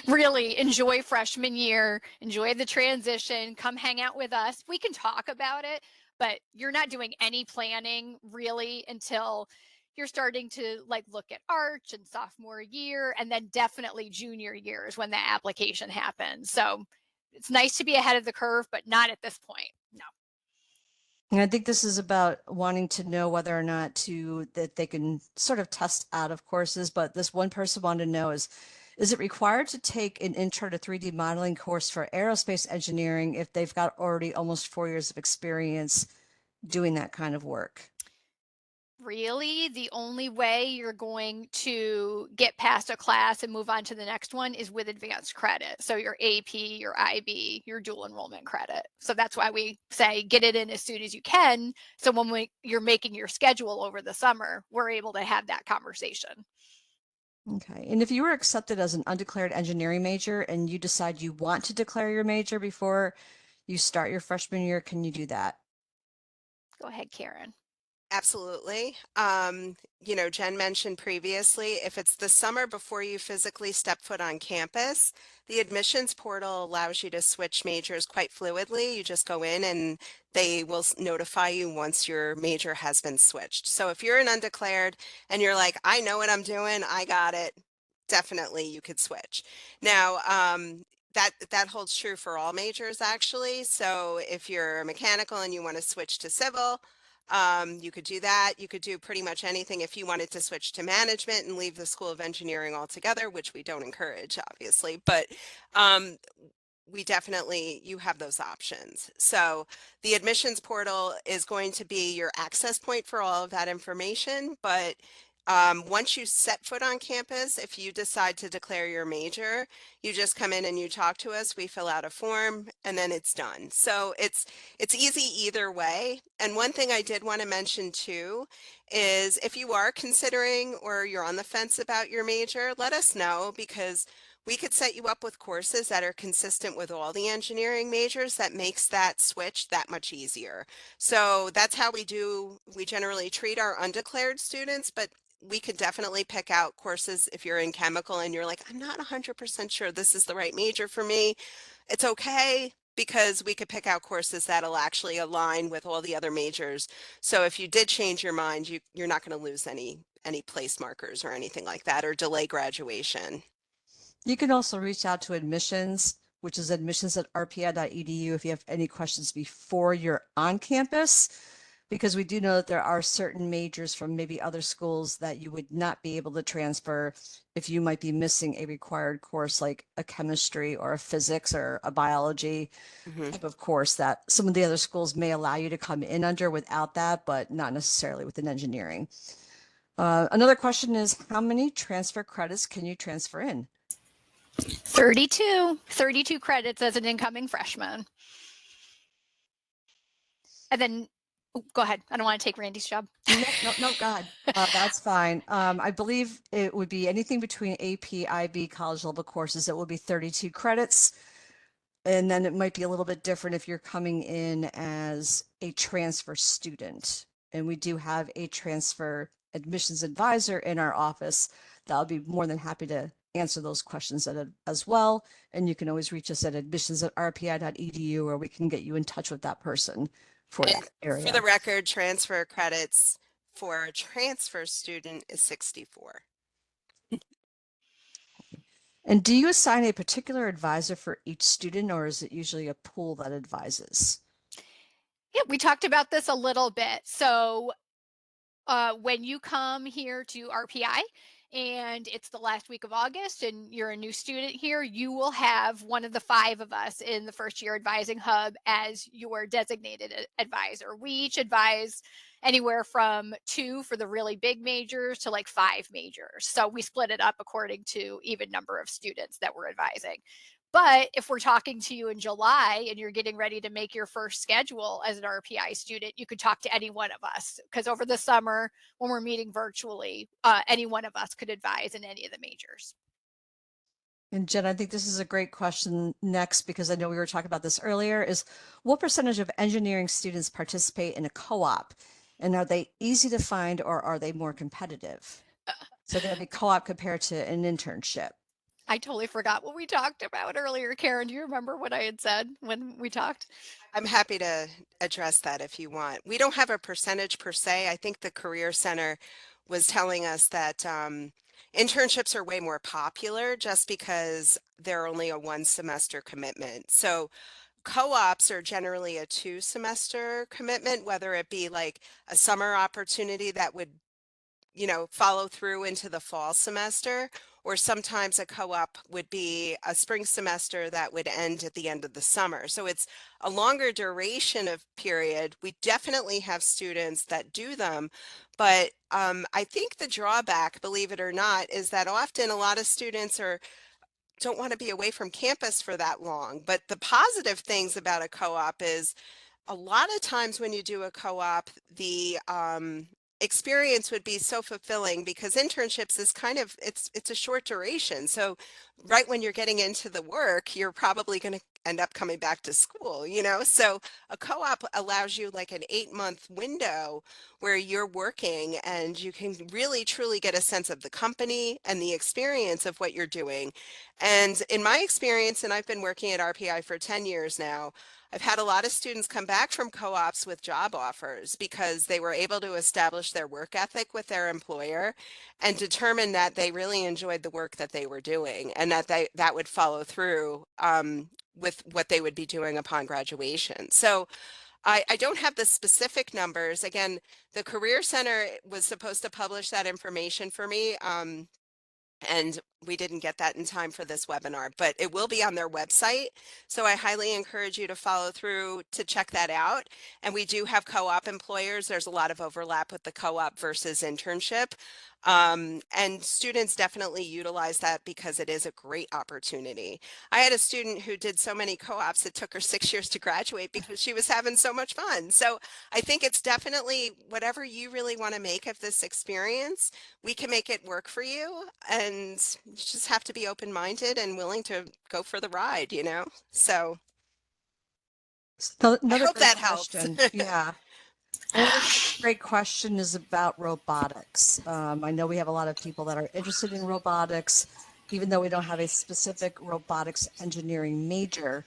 [SPEAKER 3] Really enjoy freshman year, enjoy the transition, come hang out with us. We can talk about it, but you're not doing any planning really until you're starting to like look at Arch and sophomore year, and then definitely junior year is when the application happens. So it's nice to be ahead of the curve, but not at this point. No.
[SPEAKER 1] And I think this is about wanting to know whether or not that they can sort of test out of courses. But this one person wanted to know is it required to take an intro to 3D modeling course for aerospace engineering if they've got already almost 4 years of experience doing that kind of work?
[SPEAKER 3] Really, the only way you're going to get past a class and move on to the next one is with advanced credit. So your AP, your IB, your dual enrollment credit. So that's why we say get it in as soon as you can. So when you're making your schedule over the summer, we're able to have that conversation.
[SPEAKER 1] Okay. And if you were accepted as an undeclared engineering major and you decide you want to declare your major before you start your freshman year, can you do that?
[SPEAKER 3] Go ahead, Karen.
[SPEAKER 2] Absolutely. Jen mentioned previously, if it's the summer before you physically step foot on campus, the admissions portal allows you to switch majors quite fluidly. You just go in and they will notify you once your major has been switched. So if you're an undeclared and you're like, I know what I'm doing, I got it, definitely you could switch. Now, that holds true for all majors actually. So if you're a mechanical and you want to switch to civil, you could do that. You could do pretty much anything if you wanted to switch to management and leave the School of Engineering altogether, which we don't encourage, obviously, but you have those options. So the admissions portal is going to be your access point for all of that information, but once you set foot on campus, if you decide to declare your major, you just come in and you talk to us, we fill out a form, and then it's done. So it's easy either way. And one thing I did want to mention too is if you are considering or you're on the fence about your major, let us know because we could set you up with courses that are consistent with all the engineering majors that makes that switch that much easier. So that's how we generally treat our undeclared students, but we could definitely pick out courses if you're in chemical and you're like, I'm not 100% sure this is the right major for me. It's okay because we could pick out courses that'll actually align with all the other majors. So if you did change your mind, you're not going to lose any place markers or anything like that or delay graduation.
[SPEAKER 1] You can also reach out to admissions, which is admissions@rpi.edu if you have any questions before you're on campus, because we do know that there are certain majors from maybe other schools that you would not be able to transfer if you might be missing a required course like a chemistry or a physics or a biology type of course that some of the other schools may allow you to come in under without that, but not necessarily within engineering. Another question is, how many transfer credits can you transfer in?
[SPEAKER 3] 32 credits as an incoming freshman. And then, go ahead. I don't want to take Randy's job.
[SPEAKER 1] No, God, that's fine. I believe it would be anything between AP, IB, college level courses. It will be 32 credits. And then it might be a little bit different if you're coming in as a transfer student. And we do have a transfer admissions advisor in our office that'll be more than happy to answer those questions as well. And you can always reach us at admissions@rpi.edu, or we can get you in touch with that person for
[SPEAKER 2] And
[SPEAKER 1] that area.
[SPEAKER 2] for the record, transfer credits for a transfer student is 64.
[SPEAKER 1] And do you assign a particular advisor for each student, or is it usually a pool that advises?
[SPEAKER 3] Yeah, we talked about this a little bit. So when you come here to RPI and it's the last week of August and you're a new student here, you will have one of the 5 of us in the first year advising hub as your designated advisor. We each advise anywhere from 2 for the really big majors to like 5 majors. So we split it up according to even number of students that we're advising. But if we're talking to you in July and you're getting ready to make your first schedule as an RPI student, you could talk to any one of us, because over the summer, when we're meeting virtually, any one of us could advise in any of the majors.
[SPEAKER 1] And Jen, I think this is a great question next, because I know we were talking about this earlier, is what percentage of engineering students participate in a co-op? And are they easy to find, or are they more competitive? So they're going to be co-op compared to an internship.
[SPEAKER 3] I totally forgot what we talked about earlier. Karen, do you remember what I had said when we talked?
[SPEAKER 2] I'm happy to address that if you want. We don't have a percentage per se. I think the Career Center was telling us that internships are way more popular just because they're only a 1-semester commitment. So co-ops are generally a 2-semester commitment, whether it be like a summer opportunity that would follow through into the fall semester, or sometimes a co-op would be a spring semester that would end at the end of the summer. So it's a longer duration of period. We definitely have students that do them, but I think the drawback, believe it or not, is that often a lot of students don't want to be away from campus for that long. But the positive things about a co-op is a lot of times when you do a co-op, the experience would be so fulfilling, because internships is kind of, it's a short duration. So right when you're getting into the work, you're probably going to end up coming back to school, So a co-op allows you like an 8-month window where you're working and you can really truly get a sense of the company and the experience of what you're doing. And in my experience, and I've been working at RPI for 10 years now, I've had a lot of students come back from co-ops with job offers because they were able to establish their work ethic with their employer and determine that they really enjoyed the work that they were doing, and that would follow through with what they would be doing upon graduation. So I don't have the specific numbers. Again, the Career Center was supposed to publish that information for me. And we didn't get that in time for this webinar, but it will be on their website. So I highly encourage you to follow through to check that out. And we do have co-op employers. There's a lot of overlap with the co-op versus internship. And students definitely utilize that because it is a great opportunity. I had a student who did so many co-ops, it took her 6 years to graduate because she was having so much fun. So I think it's definitely whatever you really want to make of this experience, we can make it work for you. And you just have to be open-minded and willing to go for the ride, So I
[SPEAKER 1] Another
[SPEAKER 2] hope
[SPEAKER 1] great
[SPEAKER 2] that helps.
[SPEAKER 1] question. Yeah. Another great question is about robotics. I know we have a lot of people that are interested in robotics, even though we don't have a specific robotics engineering major.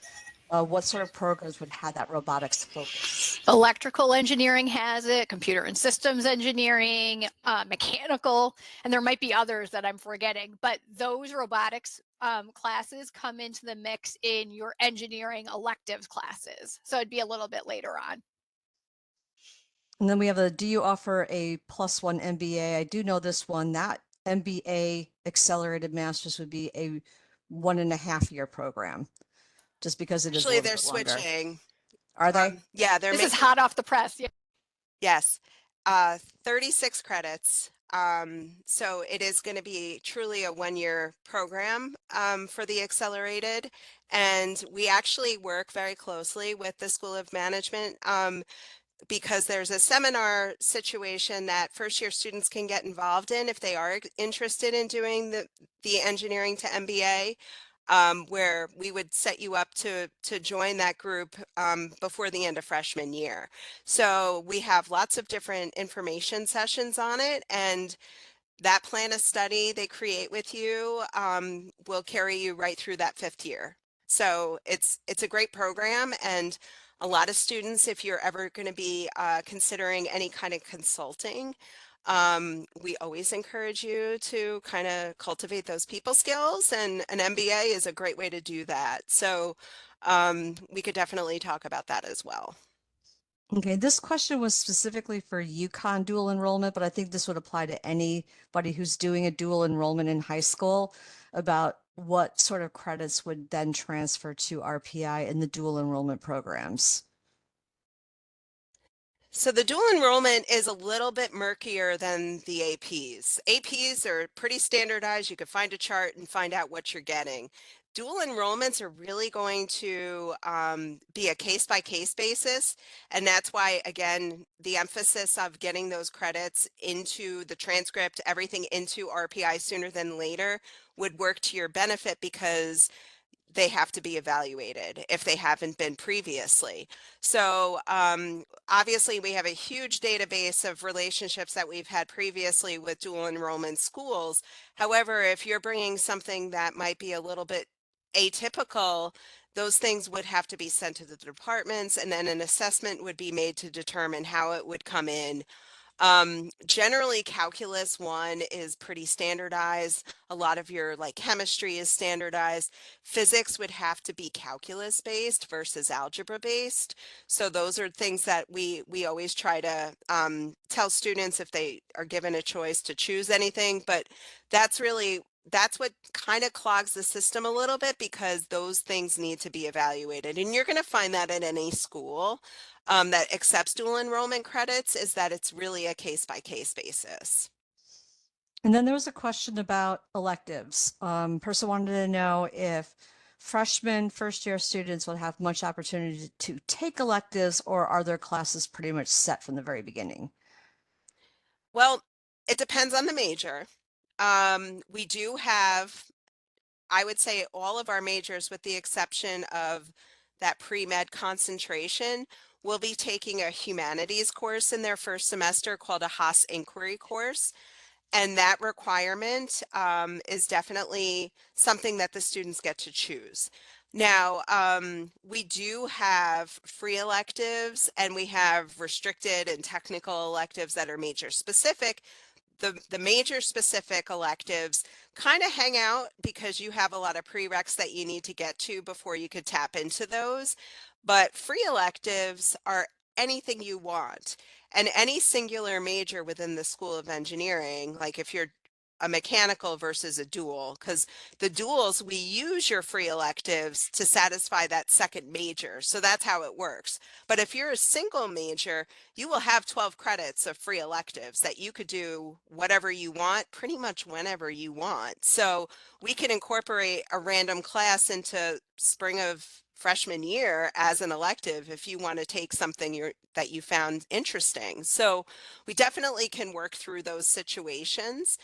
[SPEAKER 1] What sort of programs would have that robotics focus?
[SPEAKER 3] Electrical engineering has it, computer and systems engineering, mechanical, and there might be others that I'm forgetting, but those robotics classes come into the mix in your engineering electives classes. So it'd be a little bit later on.
[SPEAKER 1] And then we have do you offer a +1 MBA? I do know this one. That MBA accelerated master's would be a 1.5-year program, just because it is a
[SPEAKER 2] Actually,
[SPEAKER 1] little
[SPEAKER 2] they're
[SPEAKER 1] bit longer.
[SPEAKER 2] switching.
[SPEAKER 1] Are they?
[SPEAKER 2] Yeah, they're
[SPEAKER 3] This is
[SPEAKER 2] making,
[SPEAKER 3] hot off the press. Yeah.
[SPEAKER 2] yes, 36 credits. So it is going to be truly a 1-year program for the accelerated. And we actually work very closely with the School of Management. because there's a seminar situation that first year students can get involved in if they are interested in doing the engineering to MBA, where we would set you up to join that group before the end of freshman year. So we have lots of different information sessions on it, and that plan of study they create with you will carry you right through that 5th year. So it's a great program, and a lot of students, if you're ever going to be considering any kind of consulting, we always encourage you to kind of cultivate those people skills, and an MBA is a great way to do that. So we could definitely talk about that as well.
[SPEAKER 1] Okay, this question was specifically for UConn dual enrollment, but I think this would apply to anybody who's doing a dual enrollment in high school about what sort of credits would then transfer to RPI in the dual enrollment programs.
[SPEAKER 2] So the dual enrollment is a little bit murkier than the APs. APs are pretty standardized. You could find a chart and find out what you're getting. Dual enrollments are really going to be a case-by-case basis. And that's why, again, the emphasis of getting those credits into the transcript, everything into RPI sooner than later would work to your benefit, because they have to be evaluated if they haven't been previously. So obviously we have a huge database of relationships that we've had previously with dual enrollment schools. However, if you're bringing something that might be a little bit atypical, those things would have to be sent to the departments, and then an assessment would be made to determine how it would come in. Generally calculus 1 is pretty standardized. A lot of your like chemistry is standardized. Physics would have to be calculus based versus algebra based. So those are things that we always try to tell students if they are given a choice to choose anything, but that's what kind of clogs the system a little bit, because those things need to be evaluated. And you're going to find that at any school that accepts dual enrollment credits, is that it's really a case-by-case basis.
[SPEAKER 1] And then there was a question about electives. Person wanted to know if freshmen, first year students would have much opportunity to take electives, or are their classes pretty much set from the very beginning?
[SPEAKER 2] Well, it depends on the major. We do have, I would say, all of our majors, with the exception of that pre-med concentration, will be taking a humanities course in their first semester called a Haas Inquiry course. And that requirement is definitely something that the students get to choose. Now, we do have free electives, and we have restricted and technical electives that are major specific. The major specific electives kind of hang out because you have a lot of prereqs that you need to get to before you could tap into those. But free electives are anything you want. And any singular major within the School of Engineering, like if you're a mechanical versus a dual, because the duals, we use your free electives to satisfy that second major. So that's how it works. But if you're a single major, you will have 12 credits of free electives that you could do whatever you want, pretty much whenever you want. So we can incorporate a random class into spring of freshman year as an elective if you want to take something that you found interesting. So we definitely can work through those situations.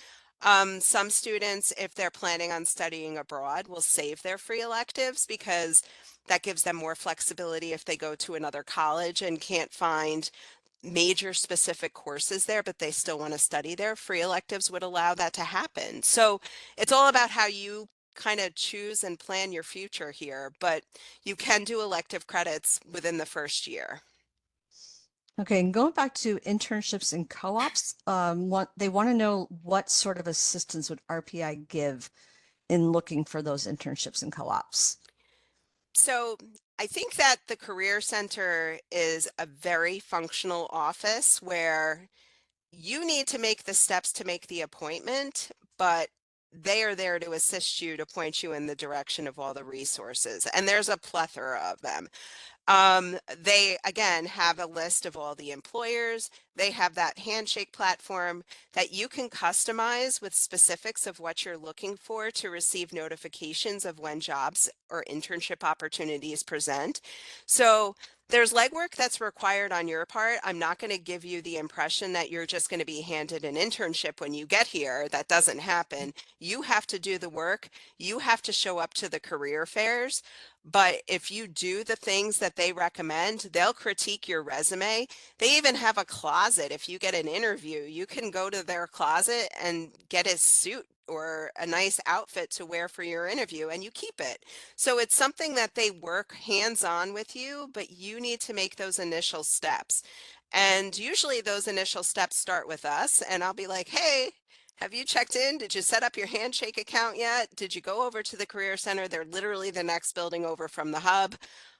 [SPEAKER 2] Some students, if they're planning on studying abroad, will save their free electives, because that gives them more flexibility if they go to another college and can't find major specific courses there, but they still want to study there. Free electives would allow that to happen. So it's all about how you kind of choose and plan your future here, but you can do elective credits within the first year.
[SPEAKER 1] Okay, and going back to internships and co-ops, they want to know what sort of assistance would RPI give in looking for those internships and co-ops?
[SPEAKER 2] So I think that the Career Center is a very functional office where you need to make the steps to make the appointment, but they are there to assist you, to point you in the direction of all the resources. And there's a plethora of them. They again have a list of all the employers. They have that handshake platform that you can customize with specifics of what you're looking for to receive notifications of when jobs or internship opportunities present. So there's legwork that's required on your part. I'm not going to give you the impression that you're just going to be handed an internship when you get here. That doesn't happen. You have to do the work. You have to show up to the career fairs. But if you do the things that they recommend, they'll critique your resume. They even have a closet. If you get an interview, you can go to their closet and get a suit or a nice outfit to wear for your interview, and you keep it. So it's something that they work hands-on with you, but you need to make those initial steps. And usually those initial steps start with us, and I'll be like, hey, have you checked in? Did you set up your Handshake account yet? Did you go over to the Career Center? They're literally the next building over from the hub.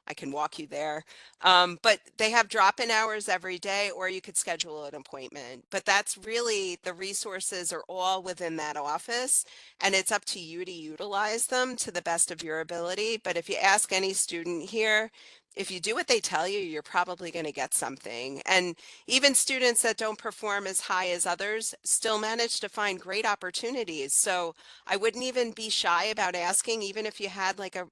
[SPEAKER 2] I can walk you there. But they have drop-in hours every day, or you could schedule an appointment. But that's really, the resources are all within that office, and it's up to you to utilize them to the best of your ability. But if you ask any student here, if you do what they tell you, you're probably going to get something. And even students that don't perform as high as others still manage to find great opportunities. So I wouldn't even be shy about asking, even if you had like a,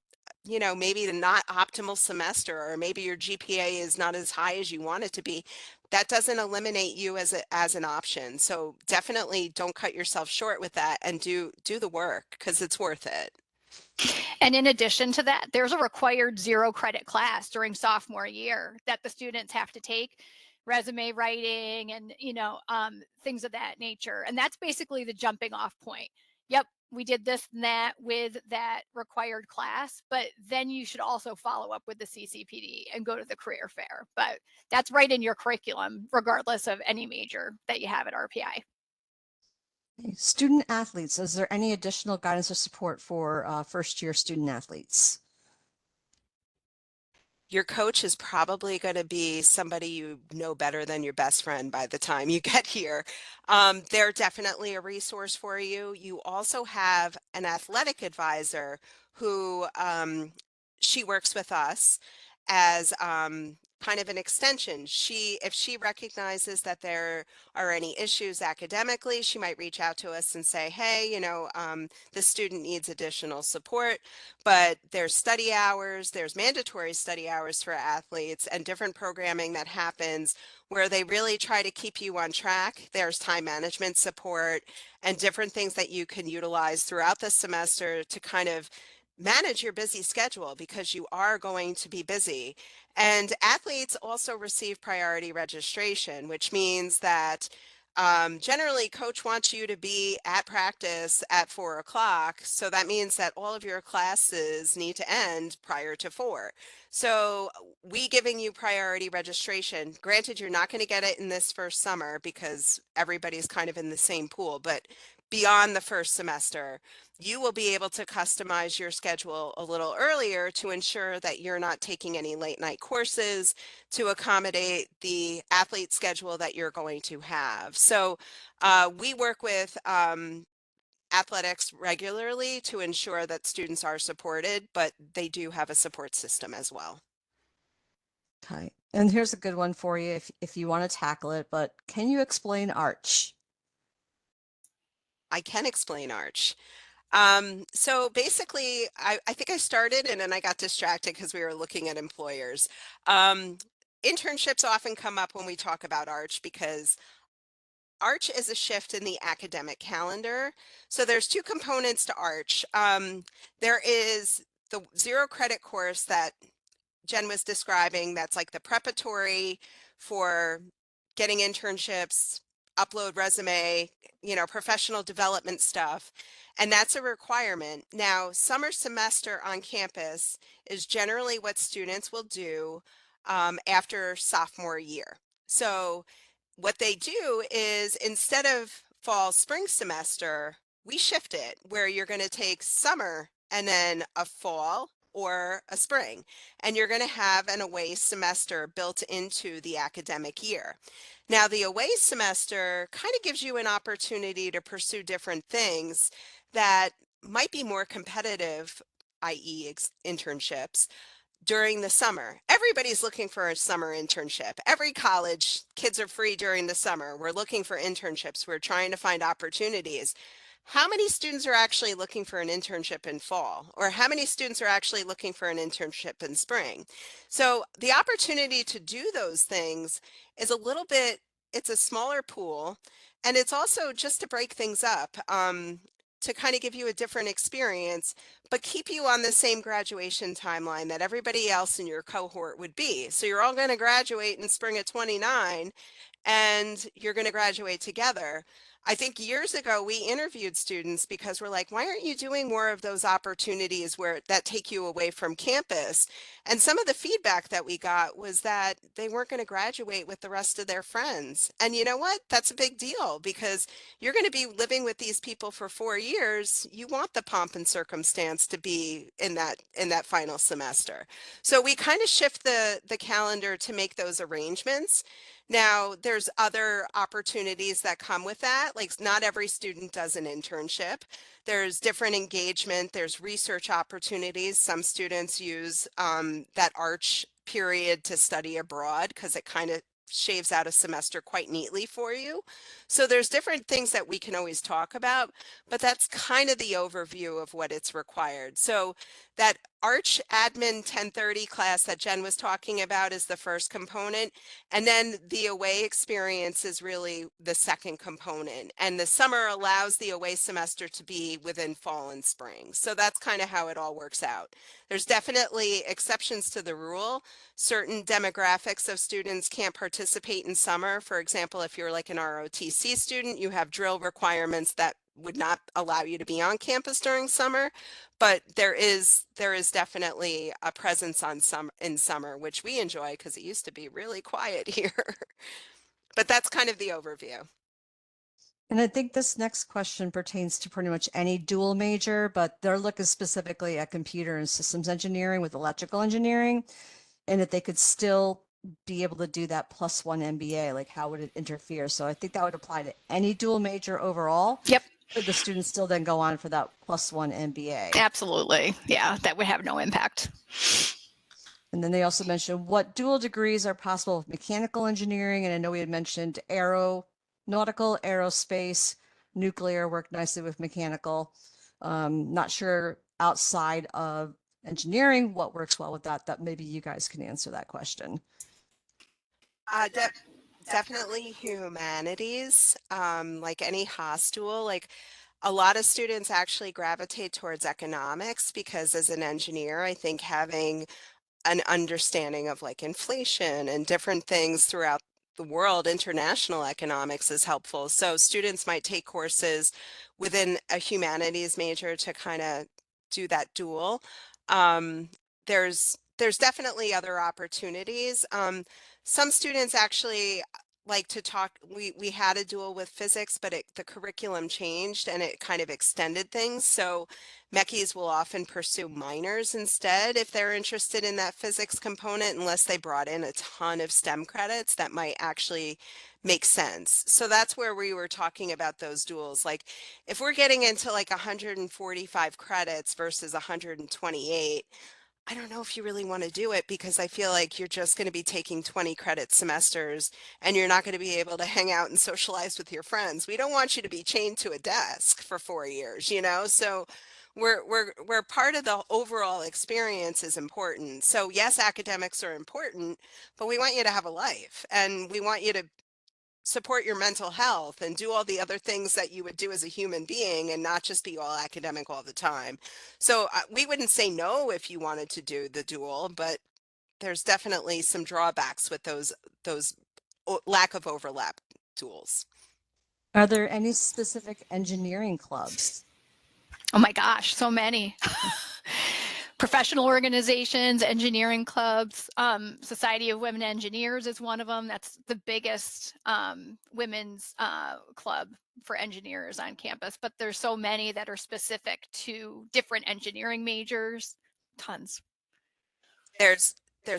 [SPEAKER 2] maybe the not optimal semester, or maybe your GPA is not as high as you want it to be. That doesn't eliminate you as an option. So definitely don't cut yourself short with that, and do the work, because it's worth it.
[SPEAKER 3] And in addition to that, there's a required 0 credit class during sophomore year that the students have to take, resume writing and, things of that nature. And that's basically the jumping off point. Yep, we did this and that with that required class, but then you should also follow up with the CCPD and go to the career fair. But that's right in your curriculum, regardless of any major that you have at RPI.
[SPEAKER 1] Student athletes, is there any additional guidance or support for first-year student athletes?
[SPEAKER 2] Your coach is probably going to be somebody you know better than your best friend by the time you get here. They're definitely a resource for you. You also have an athletic advisor who she works with us as kind of an extension. If she recognizes that there are any issues academically, she might reach out to us and say, hey, this student needs additional support. But there's study hours, there's mandatory study hours for athletes, and different programming that happens where they really try to keep you on track. There's time management support and different things that you can utilize throughout the semester to kind of manage your busy schedule, because you are going to be busy. And athletes also receive priority registration, which means that generally coach wants you to be at practice at 4 o'clock. So that means that all of your classes need to end prior to 4. So we giving you priority registration. Granted, you're not going to get it in this first summer because everybody's kind of in the same pool, but beyond the first semester, you will be able to customize your schedule a little earlier to ensure that you're not taking any late night courses to accommodate the athlete schedule that you're going to have. So we work with athletics regularly to ensure that students are supported, but they do have a support system as well.
[SPEAKER 1] Okay. And here's a good one for you if you want to tackle it, but can you explain Arch?
[SPEAKER 2] I can explain Arch. So basically, I think I started and then I got distracted because we were looking at employers. Internships often come up when we talk about Arch, because Arch is a shift in the academic calendar. So there's 2 components to Arch. There is the 0 credit course that Jen was describing, that's like the preparatory for getting internships, upload resume, professional development stuff. And that's a requirement. Now, summer semester on campus is generally what students will do after sophomore year. So what they do is, instead of fall spring semester, we shift it where you're going to take summer and then a fall or a spring, and you're going to have an away semester built into the academic year. Now, the away semester kind of gives you an opportunity to pursue different things that might be more competitive, i.e. internships, during the summer. Everybody's looking for a summer internship. Every college, kids are free during the summer. We're looking for internships. We're trying to find opportunities. how many students are actually looking for an internship in fall, or how many students are actually looking for an internship in spring? So the opportunity to do those things is a little bit, it's a smaller pool, and it's also just to break things up, to kind of give you a different experience, but keep you on the same graduation timeline that everybody else in your cohort would be. So you're all going to graduate in spring of 29, and you're going to graduate together. I think years ago we interviewed students because we're like, why aren't you doing more of those opportunities where that take you away from campus? And some of the feedback that we got was that they weren't going to graduate with the rest of their friends. And you know what? That's a big deal because you're going to be living with these people for 4 years. You want the pomp and circumstance to be in that final semester. So we kind of shift the calendar to make those arrangements. Now, there's other opportunities that come with that. Like not every student does an internship. There's different engagement. There's research opportunities. Some students use that Arch period to study abroad because it kind of shaves out a semester quite neatly for you. So there's different things that we can always talk about, but that's kind of the overview of what it's required. So that Arch Admin 1030 class that Jen was talking about is the first component. And then the away experience is really the second component. And the summer allows the away semester to be within fall and spring. So that's kind of how it all works out. There's definitely exceptions to the rule. Certain demographics of students can't participate in summer. For example, if you're like an ROTC student, you have drill requirements that would not allow you to be on campus during summer, but there is definitely a presence in summer, which we enjoy because it used to be really quiet here. But that's kind of the overview.
[SPEAKER 1] And I think this next question pertains to pretty much any dual major, but they're looking specifically at computer and systems engineering with electrical engineering, and if they could still be able to do that +1 MBA, like how would it interfere? So I think that would apply to any dual major overall.
[SPEAKER 3] Yep.
[SPEAKER 1] Could the students still then go on for that +1 MBA?
[SPEAKER 3] Absolutely. Yeah, that would have no impact.
[SPEAKER 1] And then they also mentioned what dual degrees are possible with mechanical engineering. And I know we had mentioned nautical, aerospace, nuclear work nicely with mechanical. Not sure outside of engineering what works well with that maybe you guys can answer that question.
[SPEAKER 2] Definitely humanities, like any hostel, like a lot of students actually gravitate towards economics because as an engineer, I think having an understanding of like inflation and different things throughout the world, international economics is helpful. So students might take courses within a humanities major to kind of do that dual. Um, there's definitely other opportunities. Some students actually like to talk, we had a dual with physics, but the curriculum changed and it kind of extended things. So Mechis will often pursue minors instead if they're interested in that physics component, unless they brought in a ton of STEM credits that might actually make sense. So that's where we were talking about those duals. Like if we're getting into like 145 credits versus 128, I don't know if you really want to do it because I feel like you're just going to be taking 20 credit semesters and you're not going to be able to hang out and socialize with your friends. We don't want you to be chained to a desk for 4 years, you know? So we're part of the overall experience is important. So yes, academics are important, but we want you to have a life and we want you to support your mental health and do all the other things that you would do as a human being and not just be all academic all the time. So we wouldn't say no if you wanted to do the dual, but there's definitely some drawbacks with those lack of overlap duals.
[SPEAKER 1] Are there any specific engineering clubs?
[SPEAKER 3] Oh my gosh, so many. Professional organizations, engineering clubs, Society of Women Engineers is one of them. That's the biggest women's club for engineers on campus, but there's so many that are specific to different engineering majors, tons.
[SPEAKER 2] There's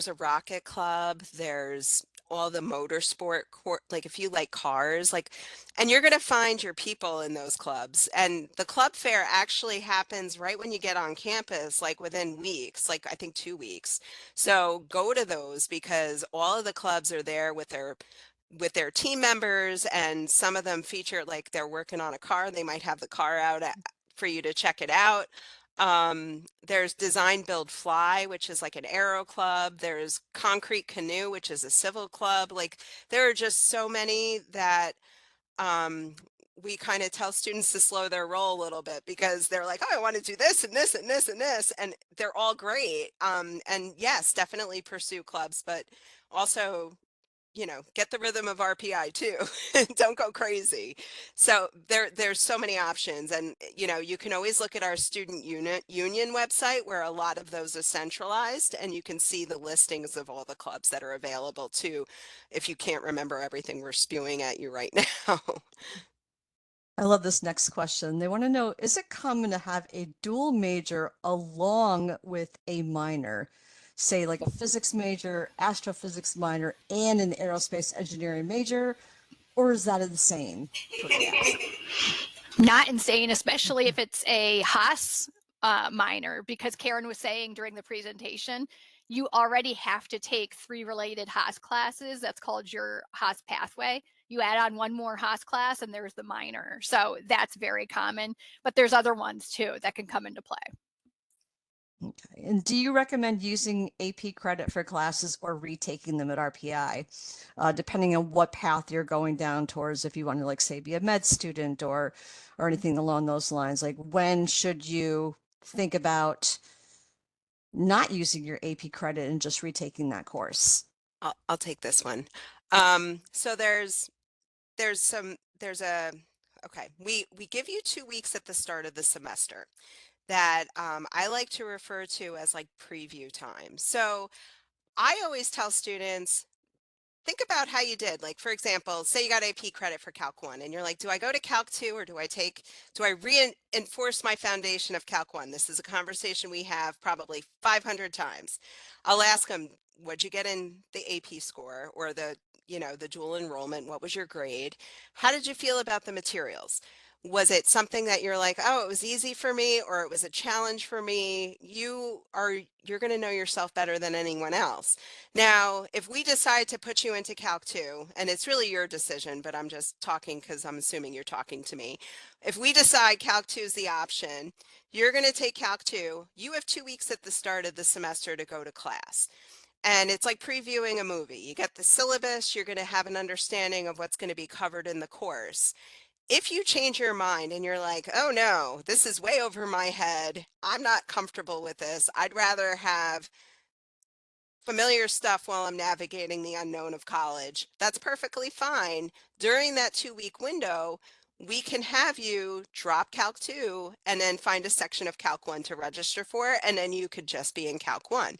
[SPEAKER 2] a rocket club, there's all the motorsport like if you like cars, like, and you're going to find your people in those clubs. And the club fair actually happens right when you get on campus, like within weeks, like I think 2 weeks. So go to those because all of the clubs are there with with their team members, and some of them feature like they're working on a car. They might have the car out for you to check it out. There's Design Build Fly, which is like an aero club. There's Concrete Canoe, which is a civil club. Like there are just so many that um, we kind of tell students to slow their roll a little bit because they're like, oh, I want to do this and this and this and this, and they're all great. And yes, definitely pursue clubs, but also, you know, get the rhythm of RPI too. Don't go crazy. So there's so many options, and you know, you can always look at our student union website where a lot of those are centralized, and you can see the listings of all the clubs that are available too, if you can't remember everything we're spewing at you right now.
[SPEAKER 1] I love this next question. They want to know, is it common to have a dual major along with a minor, say like a physics major, astrophysics minor, and an aerospace engineering major, or is that insane for CAS?
[SPEAKER 3] Not insane, especially if it's a Haas minor, because Karen was saying during the presentation, you already have to take 3 related Haas classes. That's called your Haas pathway. You add on one more Haas class and there's the minor. So that's very common, but there's other ones too that can come into play.
[SPEAKER 1] Okay. And do you recommend using AP credit for classes or retaking them at RPI, depending on what path you're going down towards? If you want to, like, say, be a med student or anything along those lines, like when should you think about not using your AP credit and just retaking that course?
[SPEAKER 2] I'll take this one. So okay, we give you 2 weeks at the start of the semester that I like to refer to as like preview time. So I always tell students, think about how you did. Like, for example, say you got AP credit for Calc 1 and you're like, do I go to Calc 2 or do I reinforce my foundation of Calc 1? This is a conversation we have probably 500 times. I'll ask them, what'd you get in the AP score or the dual enrollment? What was your grade? How did you feel about the materials? Was it something that you're like, oh, it was easy for me, or it was a challenge for me? You're going to know yourself better than anyone else. Now, if we decide to put you into Calc 2, and it's really your decision, but I'm just talking because I'm assuming you're talking to me. If we decide Calc 2 is the option, you're going to take Calc 2. You have 2 weeks at the start of the semester to go to class. And it's like previewing a movie. You get the syllabus, you're going to have an understanding of what's going to be covered in the course. If you change your mind and you're like, oh no, this is way over my head, I'm not comfortable with this, I'd rather have familiar stuff while I'm navigating the unknown of college, that's perfectly fine. During that 2-week window, we can have you drop Calc 2 and then find a section of Calc 1 to register for, and then you could just be in Calc 1.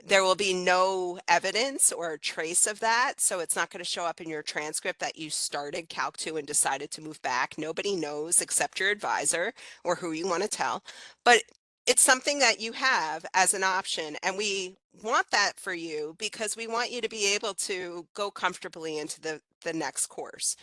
[SPEAKER 2] There will be no evidence or trace of that, so it's not going to show up in your transcript that you started Calc 2 and decided to move back. Nobody knows except your advisor or who you want to tell. But it's something that you have as an option, and we want that for you because we want you to be able to go comfortably into the next course.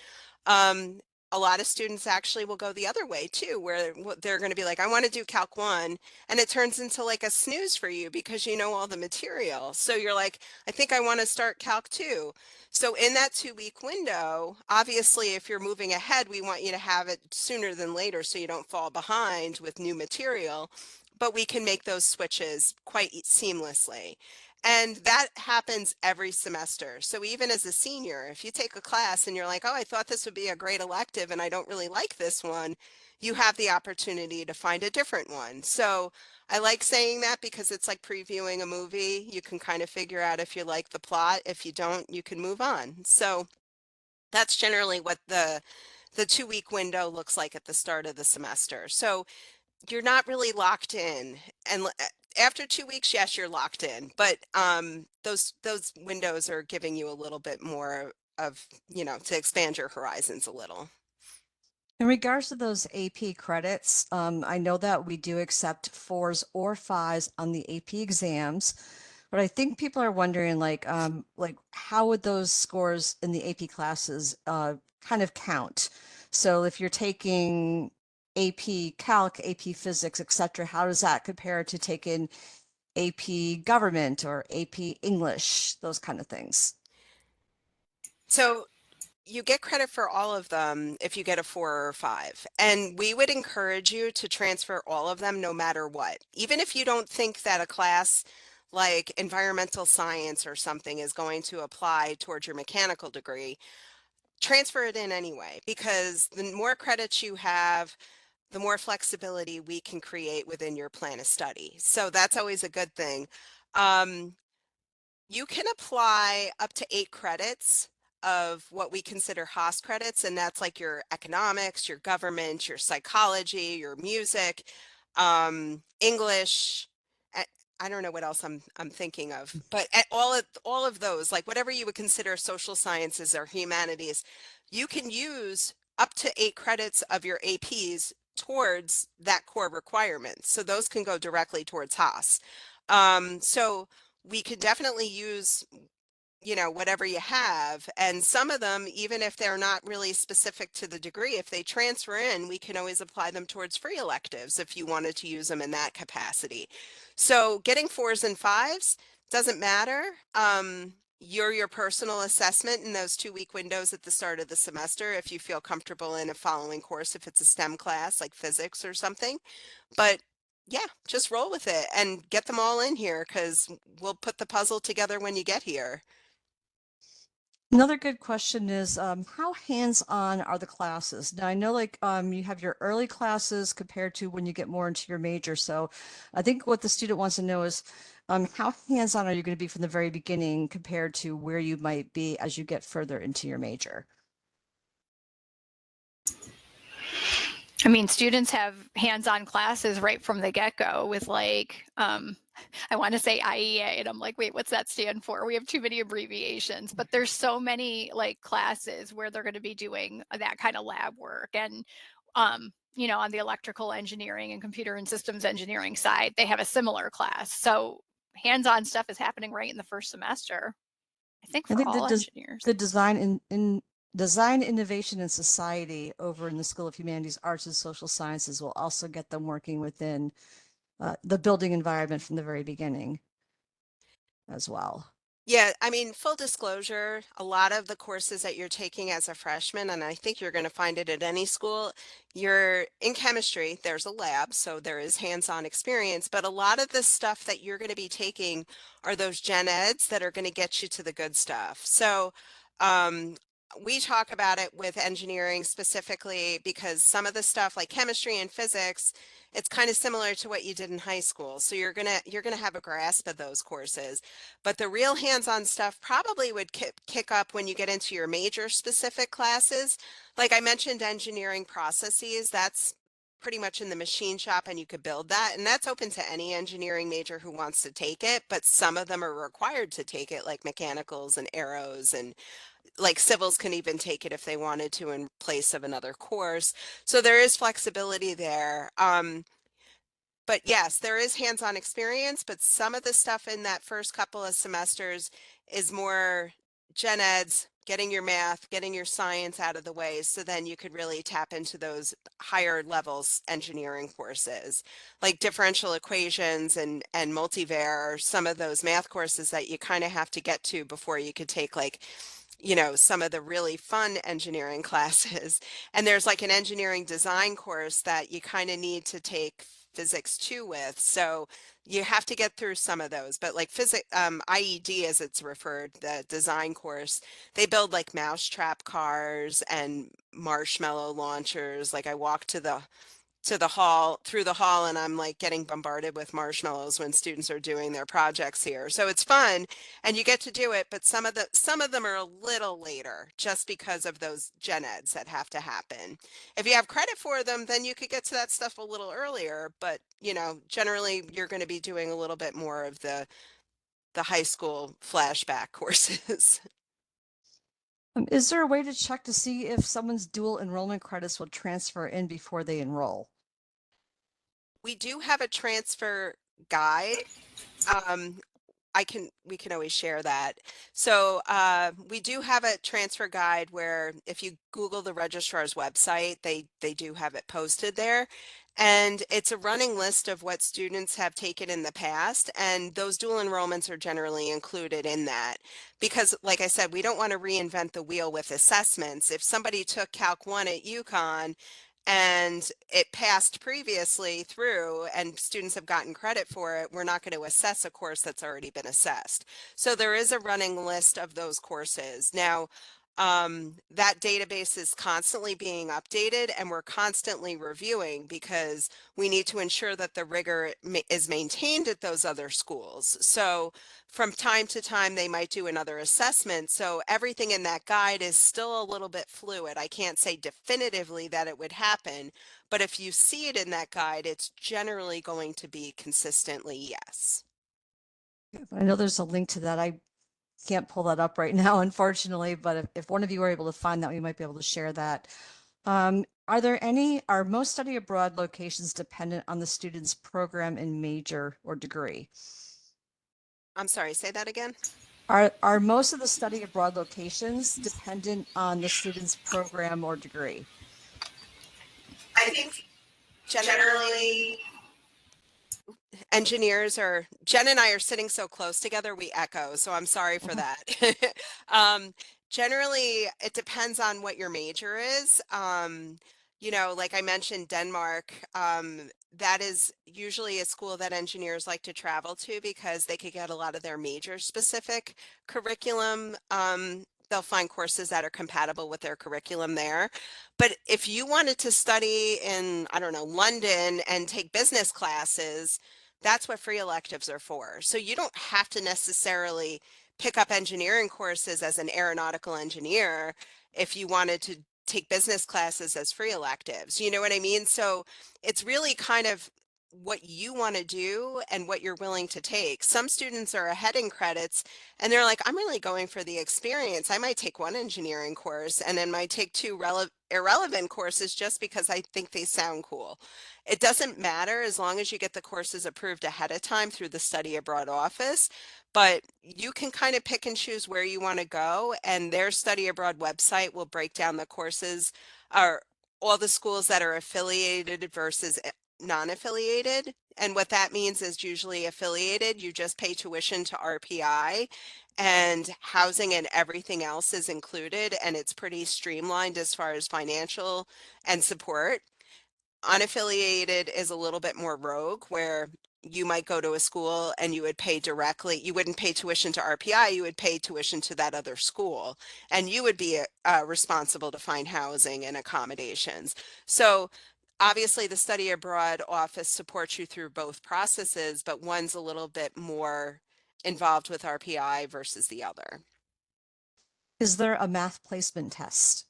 [SPEAKER 2] A lot of students actually will go the other way too, where they're going to be like, I want to do Calc 1, and it turns into like a snooze for you because you know all the material. So you're like, I think I want to start Calc 2. So in that 2-week window, obviously, if you're moving ahead, we want you to have it sooner than later so you don't fall behind with new material, but we can make those switches quite seamlessly. And that happens every semester. So even as a senior, if you take a class and you're like, oh, I thought this would be a great elective and I don't really like this one, you have the opportunity to find a different one. So I like saying that because it's like previewing a movie. You can kind of figure out if you like the plot. If you don't, you can move on. So that's generally what the 2-week window looks like at the start of the semester. So you're not really locked in, and after 2 weeks, yes, you're locked in, but those windows are giving you a little bit more of, to expand your horizons a little.
[SPEAKER 1] In regards to those AP credits, I know that we do accept 4s or 5s on the AP exams, but I think people are wondering, like how would those scores in the AP classes kind of count? So if you're taking AP Calc, AP Physics, etc., how does that compare to taking AP Government or AP English, those kind of things?
[SPEAKER 2] So you get credit for all of them if you get a 4 or a 5. And we would encourage you to transfer all of them no matter what. Even if you don't think that a class like environmental science or something is going to apply towards your mechanical degree, transfer it in anyway, because the more credits you have, the more flexibility we can create within your plan of study. So that's always a good thing. Um, you can apply up to 8 credits of what we consider Haas credits, and that's like your economics, your government, your psychology, your music, English. I I don't know what else I'm thinking of, but at all of those, like whatever you would consider social sciences or humanities, you can use up to 8 credits of your APs towards that core requirement. So those can go directly towards Haas. So we could definitely use, you know, whatever you have. And some of them, even if they're not really specific to the degree, if they transfer in, we can always apply them towards free electives if you wanted to use them in that capacity. So getting 4s and 5s doesn't matter. Your personal assessment in those 2-week windows at the start of the semester, if you feel comfortable in a following course, if it's a STEM class like physics or something. But yeah, just roll with it and get them all in here because we'll put the puzzle together when you get here.
[SPEAKER 1] Another good question is how hands-on are the classes? Now I know like you have your early classes compared to when you get more into your major. So I think what the student wants to know is how hands-on are you going to be from the very beginning compared to where you might be as you get further into your major?
[SPEAKER 3] I mean, students have hands-on classes right from the get-go with like, I want to say IEA, and I'm like, wait, what's that stand for? We have too many abbreviations, but there's so many like classes where they're going to be doing that kind of lab work. And, you know, on the electrical engineering and computer and systems engineering side, they have a similar class. So hands-on stuff is happening right in the first semester, I think,
[SPEAKER 1] I
[SPEAKER 3] for
[SPEAKER 1] think
[SPEAKER 3] all engineers.
[SPEAKER 1] the design in design innovation and society over in the School of Humanities, Arts and Social Sciences will also get them working within the building environment from the very beginning as well.
[SPEAKER 2] Yeah, I mean, full disclosure, a lot of the courses that you're taking as a freshman, and I think you're going to find it at any school, you're in chemistry, there's a lab, so there is hands-on experience, but a lot of the stuff that you're going to be taking are those gen eds that are going to get you to the good stuff. So, we talk about it with engineering specifically because some of the stuff like chemistry and physics, it's kind of similar to what you did in high school. So you're gonna have a grasp of those courses. But the real hands-on stuff probably would kick up when you get into your major specific classes. Like I mentioned, engineering processes, that's pretty much in the machine shop and you could build that. And that's open to any engineering major who wants to take it, but some of them are required to take it, like mechanicals and aeros, and like civils can even take it if they wanted to in place of another course. So there is flexibility there. But yes, there is hands-on experience, but some of the stuff in that first couple of semesters is more gen eds, getting your math, getting your science out of the way, so then you could really tap into those higher levels engineering courses, like differential equations and multivar, some of those math courses that you kind of have to get to before you could take like, you know, some of the really fun engineering classes. And there's like an engineering design course that you kind of need to take physics 2 with. So you have to get through some of those, but like physics, IED as it's referred, the design course, they build like mousetrap cars and marshmallow launchers. Like I walked to the hall through the hall and I'm like getting bombarded with marshmallows when students are doing their projects here. So it's fun and you get to do it, but some of them are a little later just because of those gen eds that have to happen. If you have credit for them, then you could get to that stuff a little earlier, but you know, generally you're going to be doing a little bit more of the high school flashback courses.
[SPEAKER 1] Is there a way to check to see if someone's dual enrollment credits will transfer in before they enroll?
[SPEAKER 2] We do have a transfer guide. Um, we can always share that. So we do have a transfer guide where if you Google the registrar's website, they do have it posted there. And it's a running list of what students have taken in the past, and those dual enrollments are generally included in that. Because, like I said, we don't want to reinvent the wheel with assessments. If somebody took Calc 1 at UConn and it passed previously through and students have gotten credit for it, we're not going to assess a course that's already been assessed. So there is a running list of those courses. Now, that database is constantly being updated and we're constantly reviewing because we need to ensure that the rigor is maintained at those other schools. So from time to time, they might do another assessment. So everything in that guide is still a little bit fluid. I can't say definitively that it would happen, but if you see it in that guide, it's generally going to be consistently yes.
[SPEAKER 1] I know there's a link to that. I can't pull that up right now, unfortunately, but if one of you are able to find that, we might be able to share that. Are most study abroad locations dependent on the student's program and major or degree?
[SPEAKER 2] I'm sorry, say that again.
[SPEAKER 1] Are most of the study abroad locations dependent on the student's program or degree?
[SPEAKER 2] I think generally engineers are, Jen and I are sitting so close together, we echo, so I'm sorry for that. um, Generally, it depends on what your major is. You know, like I mentioned, Denmark, that is usually a school that engineers like to travel to because they could get a lot of their major specific curriculum. They'll find courses that are compatible with their curriculum there. But if you wanted to study in, I don't know, London and take business classes, that's what free electives are for. So you don't have to necessarily pick up engineering courses as an aeronautical engineer if you wanted to take business classes as free electives. You know what I mean? So it's really kind of what you want to do and what you're willing to take. Some students are ahead in credits and they're like, I'm really going for the experience. I might take one engineering course and then might take two irrelevant courses just because I think they sound cool. It doesn't matter as long as you get the courses approved ahead of time through the study abroad office, but you can kind of pick and choose where you want to go, and their study abroad website will break down the courses or all the schools that are affiliated versus non-affiliated. And what that means is usually affiliated, you just pay tuition to RPI and housing and everything else is included, and it's pretty streamlined as far as financial and support. Unaffiliated is a little bit more rogue, where you might go to a school and you would pay directly, you wouldn't pay tuition to RPI, you would pay tuition to that other school, and you would be responsible to find housing and accommodations. So obviously the study abroad office supports you through both processes, but one's a little bit more involved with RPI versus the other.
[SPEAKER 1] Is there a math placement test?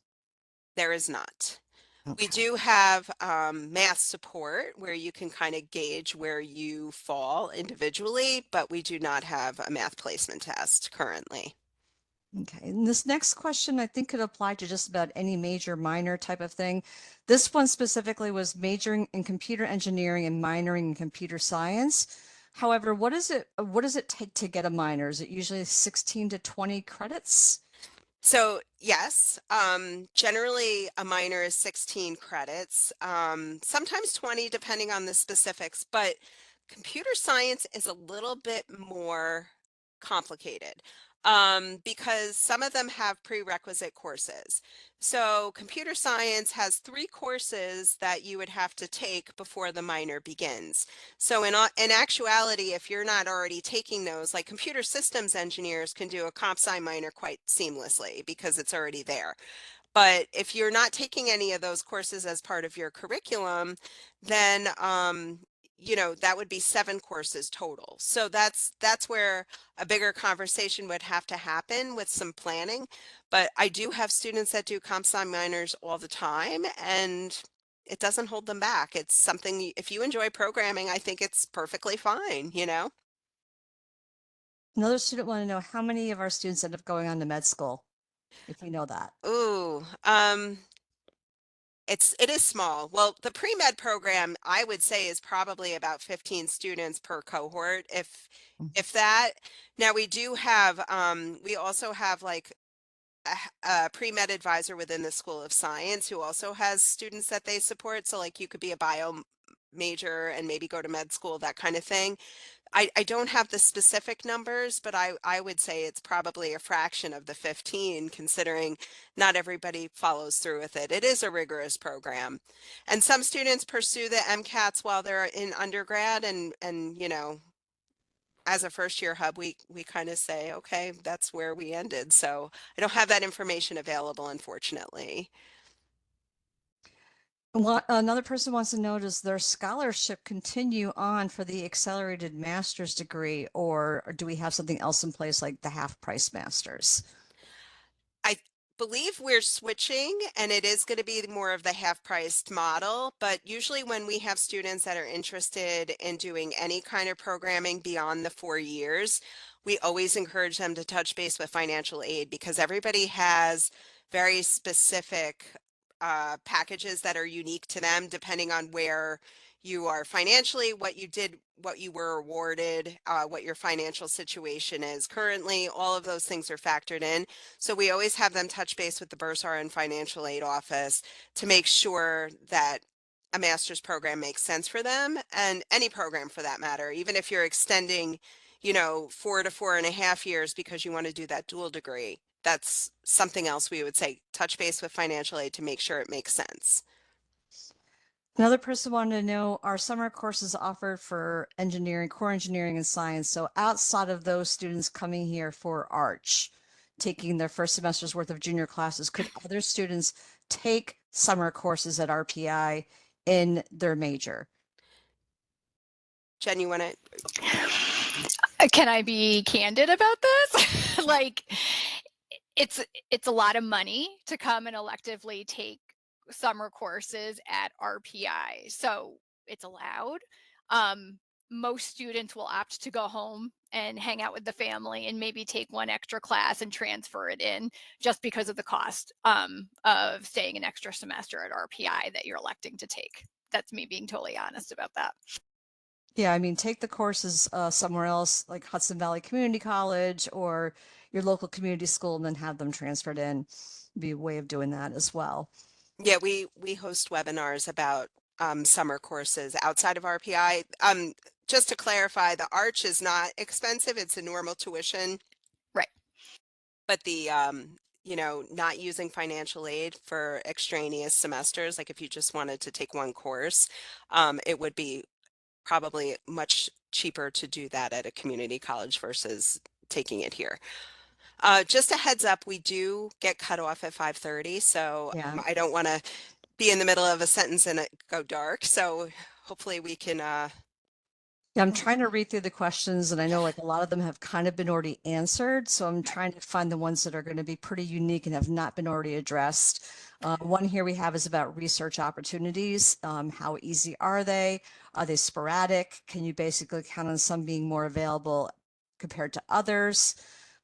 [SPEAKER 2] There is not. We
[SPEAKER 1] Okay.
[SPEAKER 2] do have math support where you can kind of gauge where you fall individually, but we do not have a math placement test currently.
[SPEAKER 1] Okay, and this next question I think could apply to just about any major minor type of thing. This one specifically was majoring in computer engineering and minoring in computer science. However, what does it take to get a minor? Is it usually 16 to 20 credits?
[SPEAKER 2] So yes, generally a minor is 16 credits, sometimes 20 depending on the specifics, but computer science is a little bit more complicated because some of them have prerequisite courses. So computer science has 3 courses that you would have to take before the minor begins. So in actuality, if you're not already taking those, like computer systems engineers can do a comp sci minor quite seamlessly because it's already there. But if you're not taking any of those courses as part of your curriculum, then you know, that would be 7 courses total. So that's where a bigger conversation would have to happen with some planning. But I do have students that do comp sci minors all the time, and it doesn't hold them back. It's something, if you enjoy programming, I think it's perfectly fine, you know?
[SPEAKER 1] Another student wanted to know how many of our students end up going on to med school, if you know that.
[SPEAKER 2] Ooh, it is small. Well, the pre-med program I would say is probably about 15 students per cohort, if that. Now we do have we also have like a pre-med advisor within the School of Science who also has students that they support. So like you could be a bio major and maybe go to med school, that kind of thing. I don't have the specific numbers, but I would say it's probably a fraction of the 15, considering not everybody follows through with it. It is a rigorous program. And some students pursue the MCATs while they're in undergrad, and you know, as a first year hub, we kind of say, okay, that's where we ended. So I don't have that information available, unfortunately.
[SPEAKER 1] Another person wants to know, does their scholarship continue on for the accelerated master's degree, or do we have something else in place like the half price master's?
[SPEAKER 2] I believe we're switching, and it is going to be more of the half-priced model, but usually when we have students that are interested in doing any kind of programming beyond the 4 years, we always encourage them to touch base with financial aid, because everybody has very specific packages that are unique to them depending on where you are financially, what you did, what you were awarded, what your financial situation is currently. All of those things are factored in. So we always have them touch base with the Bursar and financial aid office to make sure that a master's program makes sense for them, and any program for that matter, even if you're extending, you know, 4 to 4.5 years because you want to do that dual degree. That's something else we would say, touch base with financial aid to make sure it makes sense.
[SPEAKER 1] Another person wanted to know, are summer courses offered for engineering, core engineering and science? So outside of those students coming here for Arch, taking their first semester's worth of junior classes, could other students take summer courses at RPI in their major?
[SPEAKER 2] Jen, you want to?
[SPEAKER 3] Can I be candid about this? Like, it's a lot of money to come and electively take summer courses at RPI. So it's allowed. Um, Most students will opt to go home and hang out with the family and maybe take one extra class and transfer it in, just because of the cost of staying an extra semester at RPI that you're electing to take. That's me being totally honest about that.
[SPEAKER 1] Yeah, I mean, take the courses somewhere else, like Hudson Valley Community College or your local community school, and then have them transferred in. Be a way of doing that as well.
[SPEAKER 2] Yeah, we host webinars about summer courses outside of RPI. Just to clarify, the Arch is not expensive. It's a normal tuition,
[SPEAKER 3] Right.
[SPEAKER 2] but the you know, not using financial aid for extraneous semesters, like if you just wanted to take one course, it would be probably much cheaper to do that at a community college versus taking it here. Just a heads up, we do get cut off at 5:30, so
[SPEAKER 1] Yeah.
[SPEAKER 2] I don't want to be in the middle of a sentence and it go dark. So hopefully we can
[SPEAKER 1] Yeah, I'm trying to read through the questions, and I know like a lot of them have kind of been already answered. So I'm trying to find the ones that are going to be pretty unique and have not been already addressed. One here we have is about research opportunities. How easy are they? Are they sporadic? Can you basically count on some being more available compared to others?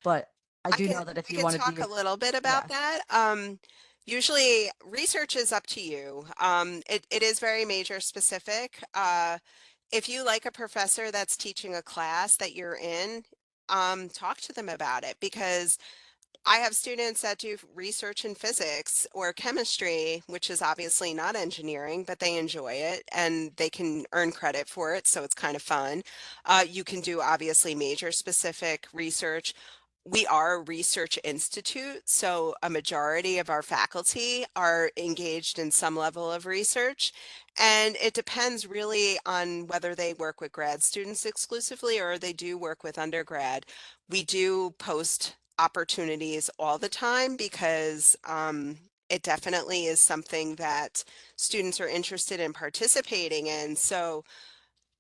[SPEAKER 1] But I do know that if
[SPEAKER 2] I
[SPEAKER 1] you
[SPEAKER 2] can
[SPEAKER 1] want to
[SPEAKER 2] talk
[SPEAKER 1] be,
[SPEAKER 2] a little bit
[SPEAKER 1] yeah.
[SPEAKER 2] about that. Usually research is up to you. It is very major specific. If you like a professor that's teaching a class that you're in, talk to them about it, because I have students that do research in physics or chemistry, which is obviously not engineering, but they enjoy it and they can earn credit for it. So it's kind of fun. You can do obviously major specific research. We are a research institute, so a majority of our faculty are engaged in some level of research. And it depends really on whether they work with grad students exclusively or they do work with undergrad. We do post opportunities all the time because it definitely is something that students are interested in participating in. So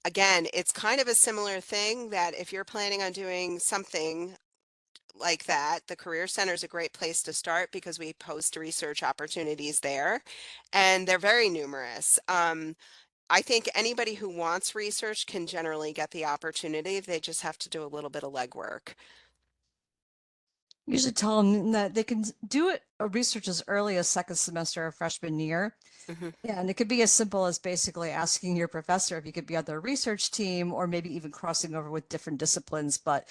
[SPEAKER 2] again, it's kind of a similar thing that if you're planning on doing something like that, the Career Center is a great place to start because we post research opportunities there and they're very numerous. I think anybody who wants research can generally get the opportunity. They just have to do a little bit of legwork.
[SPEAKER 1] Usually tell them that they can do it research as early as second semester of freshman year.
[SPEAKER 2] Mhm.
[SPEAKER 1] Yeah, and it could be as simple as basically asking your professor if you could be on their research team or maybe even crossing over with different disciplines. But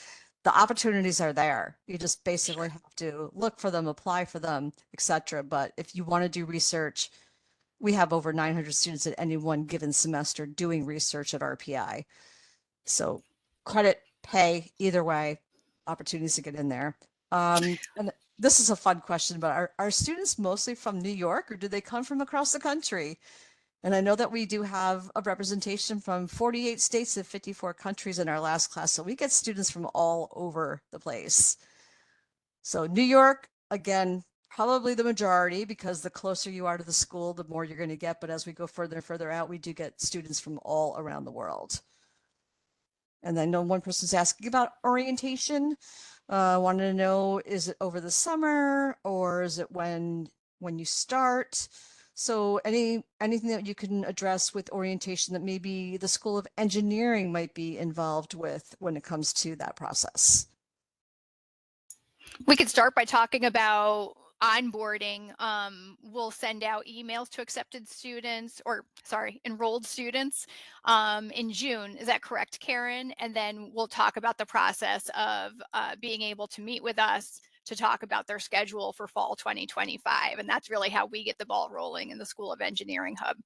[SPEAKER 1] the opportunities are there. You just basically have to look for them, apply for them, etc. But if you want to do research, we have over 900 students at any one given semester doing research at RPI. So credit, pay, either way, opportunities to get in there. And this is a fun question, but are students mostly from New York or do they come from across the country? And I know that we do have a representation from 48 states and 54 countries in our last class. So we get students from all over the place. So New York, again, probably the majority because the closer you are to the school, the more you're going to get. But as we go further and further out, we do get students from all around the world. And I know one person's asking about orientation. Wanted to know, is it over the summer or is it when you start? So anything that you can address with orientation that maybe the School of Engineering might be involved with when it comes to that process?
[SPEAKER 3] We could start by talking about onboarding. We'll send out emails to accepted students, or sorry, enrolled students in June. Is that correct, Karen? And then we'll talk about the process of being able to meet with us to talk about their schedule for fall 2025. And that's really how we get the ball rolling in the School of Engineering Hub.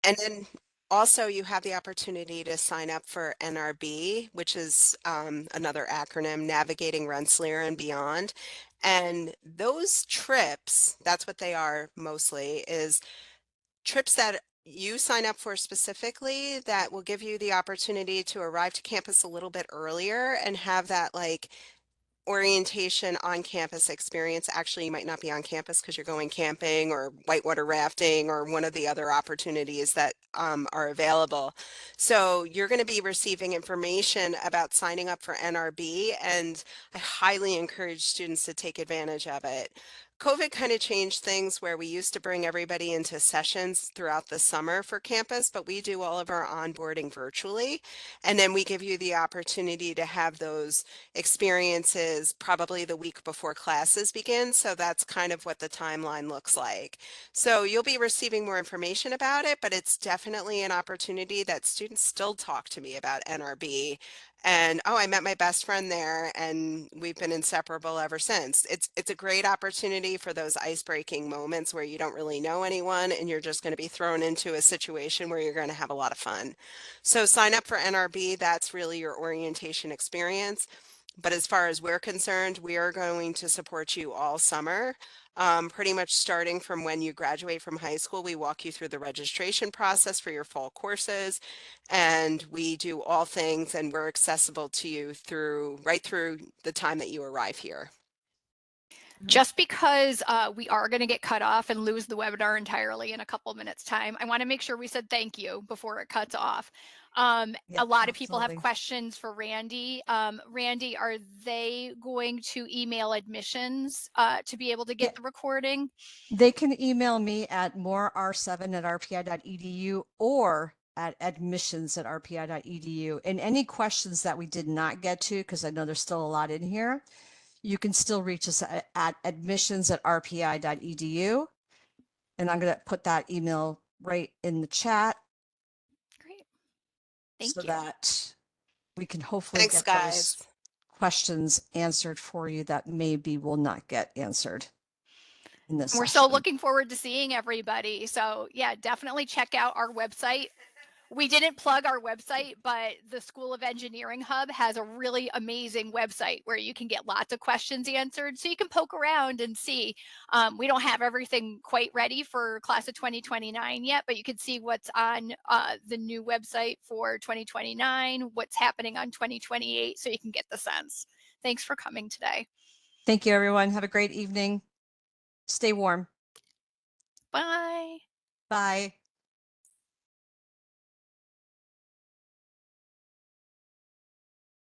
[SPEAKER 2] And then also you have the opportunity to sign up for NRB, which is another acronym, Navigating Rensselaer and Beyond. And those trips, that's what they are mostly, is trips that you sign up for specifically that will give you the opportunity to arrive to campus a little bit earlier and have that like orientation on campus experience. Actually, you might not be on campus because you're going camping or whitewater rafting or one of the other opportunities that are available. So you're going to be receiving information about signing up for NRB, and I highly encourage students to take advantage of it. COVID kind of changed things where we used to bring everybody into sessions throughout the summer for campus, but we do all of our onboarding virtually. And then we give you the opportunity to have those experiences probably the week before classes begin. So that's kind of what the timeline looks like. So you'll be receiving more information about it, but it's definitely an opportunity that students still talk to me about NRB. And oh, I met my best friend there and we've been inseparable ever since. It's a great opportunity for those ice-breaking moments where you don't really know anyone and you're just going to be thrown into a situation where you're going to have a lot of fun. So sign up for NRB. That's really your orientation experience. But as far as we're concerned, we are going to support you all summer. Pretty much starting from when you graduate from high school, we walk you through the registration process for your fall courses, and we do all things, and we're accessible to you right through the time that you arrive here.
[SPEAKER 3] Just because we are going to get cut off and lose the webinar entirely in a couple minutes time, I want to make sure we said thank you before it cuts off.
[SPEAKER 1] Yeah,
[SPEAKER 3] a lot of people have
[SPEAKER 1] absolutely.
[SPEAKER 3] questions for Randy. Randy, are they going to email admissions to be able to get
[SPEAKER 1] Yeah.
[SPEAKER 3] the recording?
[SPEAKER 1] They can email me at morer7@rpi.edu or at admissions@rpi.edu. And any questions that we did not get to, because I know there's still a lot in here, you can still reach us at admissions@rpi.edu. And I'm going to put that email right in the chat.
[SPEAKER 3] Great. Thank
[SPEAKER 1] so
[SPEAKER 3] you.
[SPEAKER 1] that we can hopefully
[SPEAKER 2] Thanks,
[SPEAKER 1] get
[SPEAKER 2] guys.
[SPEAKER 1] those questions answered for you that maybe will not get answered in this
[SPEAKER 3] We're
[SPEAKER 1] session.
[SPEAKER 3] so looking forward to seeing everybody. So yeah, definitely check out our website. We didn't plug our website, but the School of Engineering Hub has a really amazing website where you can get lots of questions answered. So you can poke around and see. We don't have everything quite ready for class of 2029 yet, but you can see what's on the new website for 2029, what's happening on 2028, so you can get the sense. Thanks for coming today.
[SPEAKER 1] Thank you, everyone. Have a great evening. Stay warm.
[SPEAKER 3] Bye.
[SPEAKER 1] Bye.